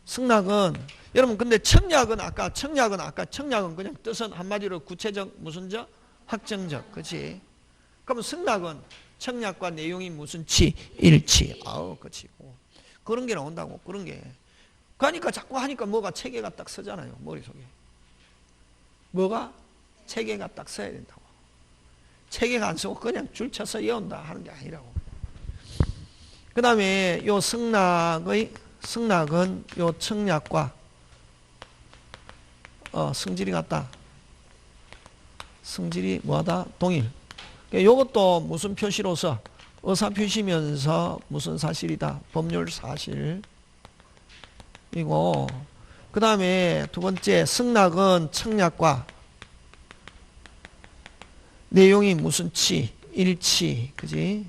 승낙은 여러분 근데 청약은 그냥 뜻은 한마디로 구체적 무슨 적? 확정적. 그렇지? 그러면 승낙은 청약과 내용이 무슨 치? 일치. 아우 그렇지. 그런 게 나온다고. 그런 게. 그러니까 자꾸 하니까 뭐가 체계가 딱 서잖아요. 머릿속에. 뭐가? 체계가 딱 서야 된다고. 체계가 안 쓰고 그냥 줄 쳐서 외운다 하는 게 아니라고. 그 다음에 요 승낙은 요 청약과 성질이 같다. 성질이 뭐하다? 동일. 요것도 무슨 표시로서 의사표시면서 무슨 사실이다? 법률 사실이고, 그 다음에 두 번째 승낙은 청약과 내용이 무슨 치? 일치. 그지?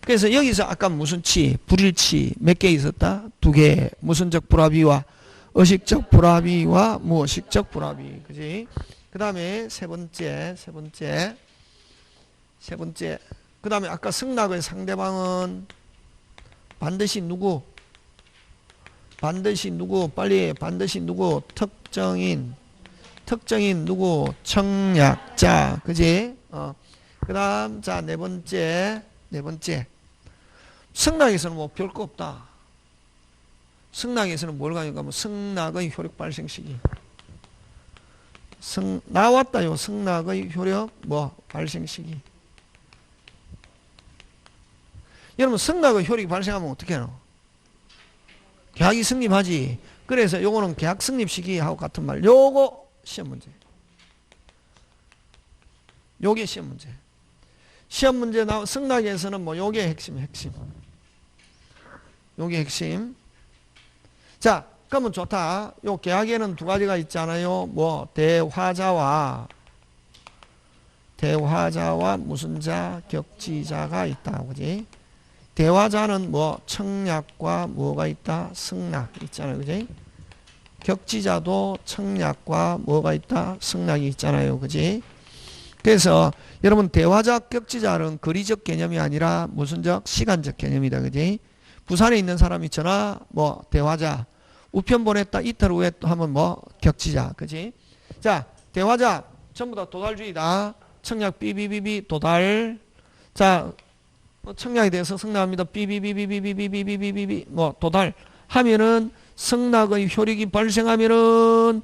그래서 여기서 아까 무슨 치? 불일치 몇 개 있었다? 두 개. 무슨적 불합의와 의식적 불합의와 무의식적 불합의. 그지? 그 다음에 세 번째. 그 다음에 아까 승낙의 상대방은 반드시 누구? 반드시 누구? 특정인 누구? 청약자. 그지? 그 다음, 자, 네 번째. 승낙에서는 뭐 별 거 없다. 승낙에서는 뭘 가니까 뭐 승낙의 효력 발생 시기. 나왔다요. 승낙의 효력 발생 시기. 여러분, 승낙의 효력이 발생하면 어떻게 하노? 계약이 성립하지. 그래서 요거는 계약 성립 시기하고 같은 말. 요거 시험 문제. 요게 시험 문제. 시험 문제 승낙에서는 뭐 요게 핵심. 요게 핵심. 자, 그러면 좋다. 요 계약에는 두 가지가 있잖아요. 대화자와 무슨 자, 격지자가 있다. 그지? 대화자는 청약과 뭐가 있다? 승낙 있잖아요. 그지? 격지자도 청약과 뭐가 있다? 승낙이 있잖아요. 그지? 그래서 여러분 대화자, 격지자는 거리적 개념이 아니라 무슨적? 시간적 개념이다. 그지? 부산에 있는 사람 있잖아. 대화자. 우편 보냈다. 이틀 후에 또 하면 격지자. 그지? 자, 대화자 전부 다 도달주의다. 청약 삐비비비 도달. 자, 청약에 대해서 승낙합니다. 삐비비비비비비비비비비 도달 하면은 승낙의 효력이 발생하면은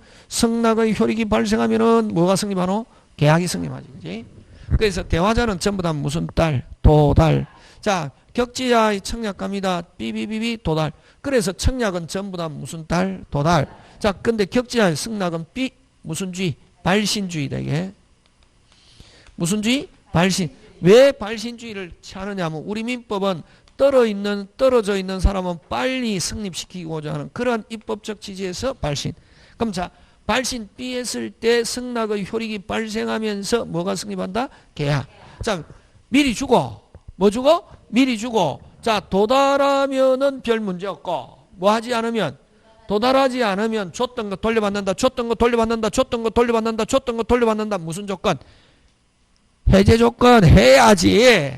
뭐가 성립하노? 계약이 성립하지. 그지? 그래서 대화자는 전부 다 무슨 도달. 자, 격지자의 청약 갑니다. 삐비비비 도달. 그래서 청약은 전부 다 무슨 도달. 자, 근데 격지자의 승낙은 무슨 주의? 발신주의다. 이게 무슨 주의? 발신. 왜 발신주의를 취하느냐면 우리 민법은 떨어져 있는 사람은 빨리 성립시키고자 하는 그런 입법적 취지에서 발신. 그럼 자, 발신 B했을 때 승낙의 효력이 발생하면서 뭐가 성립한다? 계약. 자, 미리 주고 미리 주고. 자, 도달하면은 별 문제 없고 하지 않으면 도달하지 않으면 줬던 거 돌려받는다. 무슨 조건? 해제 조건 해야지.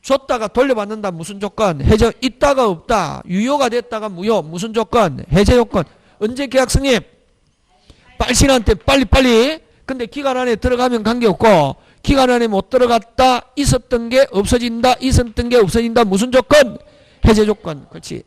줬다가 돌려받는다. 무슨 조건? 해제 있다가 없다. 유효가 됐다가 무효. 무슨 조건? 해제 조건. 언제 계약 성립? 발신한 때 빨리. 근데 기간 안에 들어가면 관계없고 기간 안에 못 들어갔다. 있었던 게 없어진다. 무슨 조건? 해제 조건. 그렇지.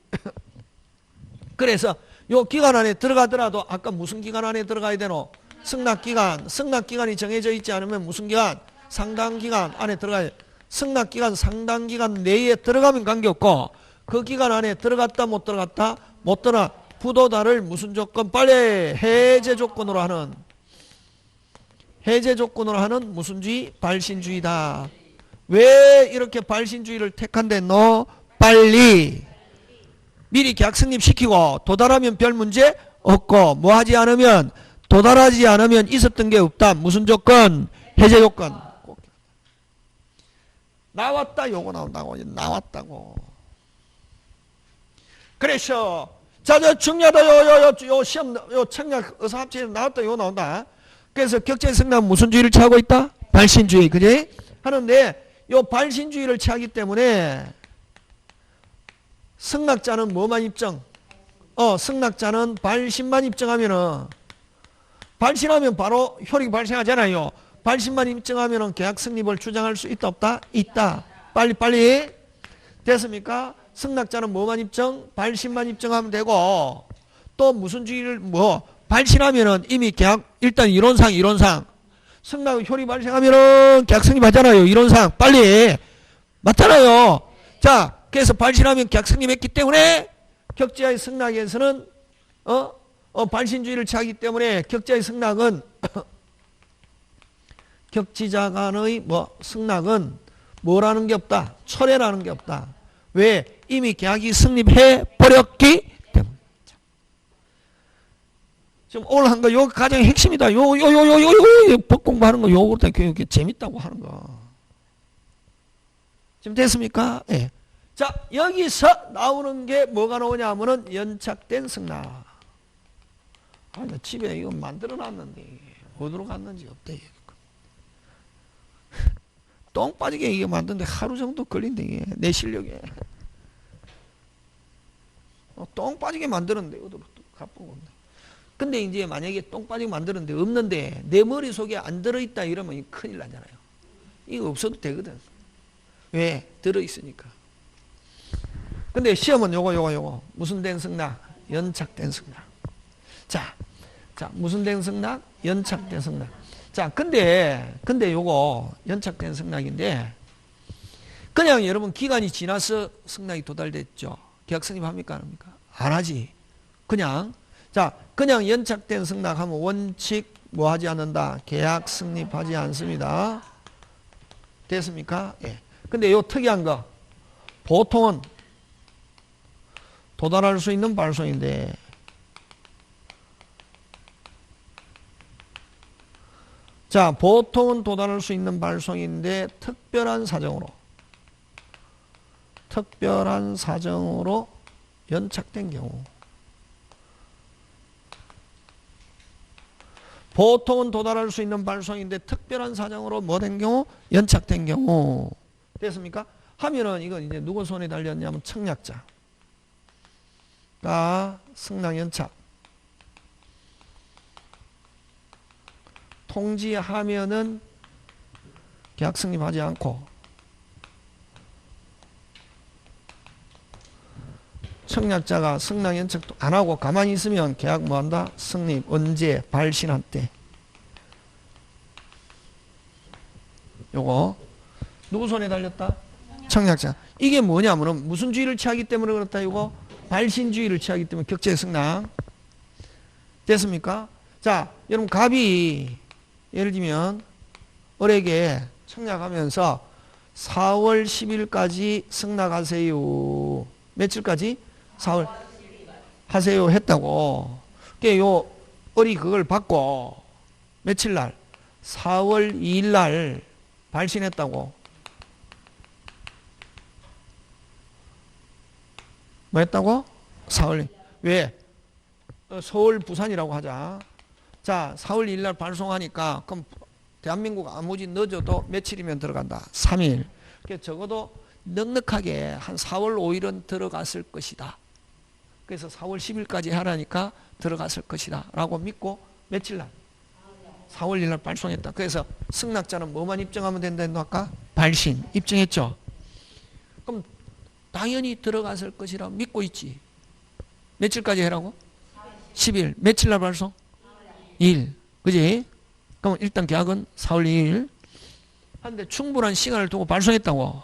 그래서 요 기간 안에 들어가더라도 아까 무슨 기간 안에 들어가야 되노? 승낙기간이 정해져 있지 않으면 무슨 기간? 상당 기간 안에 들어가야 돼. 승낙기간 상당 기간 내에 들어가면 관계없고 그 기간 안에 들어갔다 못 들어갔다? 못 들어가. 부도달을 무슨 조건? 빨리 해제 조건으로 하는 무슨 주의? 발신주의다. 왜 이렇게 발신주의를 택한댔노? 빨리 미리 계약 성립시키고 도달하면 별 문제 없고 하지 않으면 도달하지 않으면 있었던 게 없다. 무슨 조건? 해제 조건. 나왔다. 요거 나온다고. 나왔다고. 그래서 자, 중요하다. 요 시험 청약 의사합치에 나왔다. 요거 나온다. 그래서 격제 승낙 무슨 주의를 취하고 있다? 발신주의. 그지? 하는데 요 발신주의를 취하기 때문에 승낙자는 뭐만 입증? 승낙자는 발신만 입증하면은 발신하면 바로 효력이 발생하잖아요. 발신만 입증하면은 계약 성립을 주장할 수 있다 없다? 있다. 빨리 됐습니까? 승낙자는 뭐만 입증? 발신만 입증하면 되고 또 무슨 주의를 발신하면은 이미 계약 일단 이론상 승낙의 효력이 발생하면은 계약 성립하잖아요. 이론상 빨리 맞잖아요. 자, 그래서 발신하면 계약 성립했기 때문에 격지하의 승낙에서는 발신주의를 취하기 때문에 격지하의 승낙은 격지자 간의 승낙은 뭐라는 게 없다. 철회라는 게 없다. 왜? 이미 계약이 성립해 버렸기 때문에. 지금 오늘 한 거, 요 가장 핵심이다. 법 공부하는 거, 요거보다 교육이 재밌다고 하는 거. 지금 됐습니까? 예. 네. 자, 여기서 나오는 게 뭐가 나오냐 하면은 연착된 승낙. 아, 나 집에 이거 만들어 놨는데, 어디로 갔는지 없대. 똥 빠지게 이게 만드는데 하루 정도 걸린대, 이게. 내 실력에. 똥 빠지게 만드는데, 어디로 가쁘고 없네. 근데 이제 만약에 똥 빠지게 만드는데 없는데, 내 머릿속에 안 들어있다 이러면 큰일 나잖아요. 이거 없어도 되거든. 왜? 들어있으니까. 근데 시험은 요거. 무슨 된 승낙? 연착된 승낙. 자, 무슨 된 승낙? 연착된 승낙. 자, 근데 요거 연착된 승낙인데, 그냥 여러분 기간이 지나서 승낙이 도달됐죠. 계약 성립합니까? 안 합니까? 안 하지. 그냥 연착된 승낙하면 원칙 뭐 하지 않는다? 계약 성립하지 않습니다. 됐습니까? 예. 근데 요 특이한 거, 보통은 도달할 수 있는 발송인데, 자, 보통은 도달할 수 있는 발송인데 특별한 사정으로 연착된 경우, 보통은 도달할 수 있는 발송인데 특별한 사정으로 뭐 된 경우? 연착된 경우. 됐습니까? 하면은 이건 이제 누구 손에 달렸냐면 청약자가 승낙 연착 통지하면은 계약 성립하지 않고, 청약자가 승낙 연착도 안 하고 가만히 있으면 계약 뭐 한다? 성립. 언제? 발신한 때. 요거 누구 손에 달렸다? 청약자. 이게 뭐냐면은 무슨 주의를 취하기 때문에 그렇다. 이거 발신주의를 취하기 때문에 격제 승낙. 됐습니까? 자, 여러분 갑이 예를 들면 을에게 청약하면서 4월 10일까지 승낙하세요. 며칠까지? 4월 하세요 했다고. 그게 요 을이 그걸 받고 며칠 날? 4월 2일 날 발신했다고. 뭐 했다고? 4월. 왜? 서울 부산이라고 하자. 자, 4월 2일 날 발송하니까 그럼 대한민국 아무리 늦어도 며칠이면 들어간다. 3일. 그러니까 적어도 넉넉하게 한 4월 5일은 들어갔을 것이다. 그래서 4월 10일까지 하라니까 들어갔을 것이다 라고 믿고 며칠 날? 4월 1일 날 발송했다. 그래서 승낙자는 뭐만 입증하면 된다 했노 아까? 발신 입증했죠. 그럼 당연히 들어갔을 것이라 믿고 있지. 며칠까지 해라고? 10일. 며칠 날 발송? 2일. 그지? 그럼 일단 계약은 4월 2일. 한데 충분한 시간을 두고 발송했다고.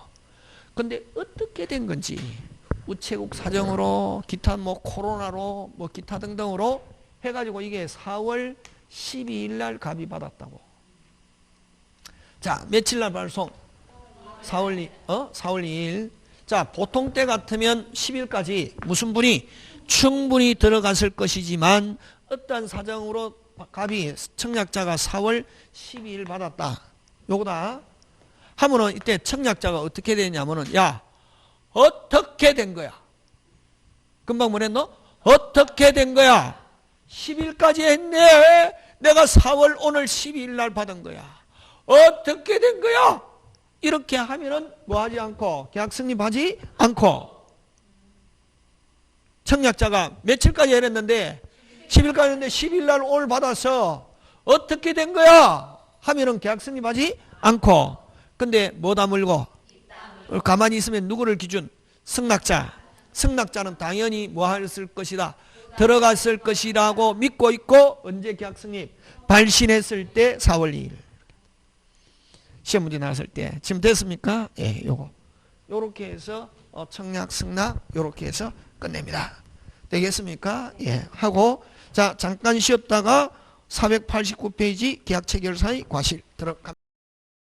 근데 어떻게 된 건지 우체국 사정으로 기타 뭐 코로나로 뭐 기타 등등으로 해가지고 이게 4월 12일 날 갑이 받았다고. 자, 며칠 날 발송? 4월 2일. 자, 보통 때 같으면 10일까지 무슨 분이 충분히 들어갔을 것이지만 어떠한 사정으로 갑이 청약자가 4월 12일 받았다. 요거다. 하면은 이때 청약자가 어떻게 되냐면은 야, 어떻게 된 거야? 금방 뭐랬노? 어떻게 된 거야? 10일까지 했네. 내가 4월 오늘 12일 날 받은 거야. 어떻게 된 거야? 이렇게 하면은 뭐 하지 않고 계약 성립하지 않고, 청약자가 며칠까지 했는데 10일까지 했는데 10일 날 오늘 받아서 어떻게 된 거야? 하면은 계약 성립하지 않고. 근데 뭐다 물고? 가만히 있으면 누구를 기준? 승낙자. 승낙자는 당연히 뭐 했을 것이다? 들어갔을 것이라고 믿고 있고, 언제 계약 성립? 발신했을 때 4월 2일. 시험 문제 나왔을 때. 지금 됐습니까? 예, 요거. 요렇게 해서 청약, 승낙 요렇게 해서 끝냅니다. 되겠습니까? 예, 하고 자 잠깐 쉬었다가 489페이지 계약 체결 사의 과실 들어갑니다.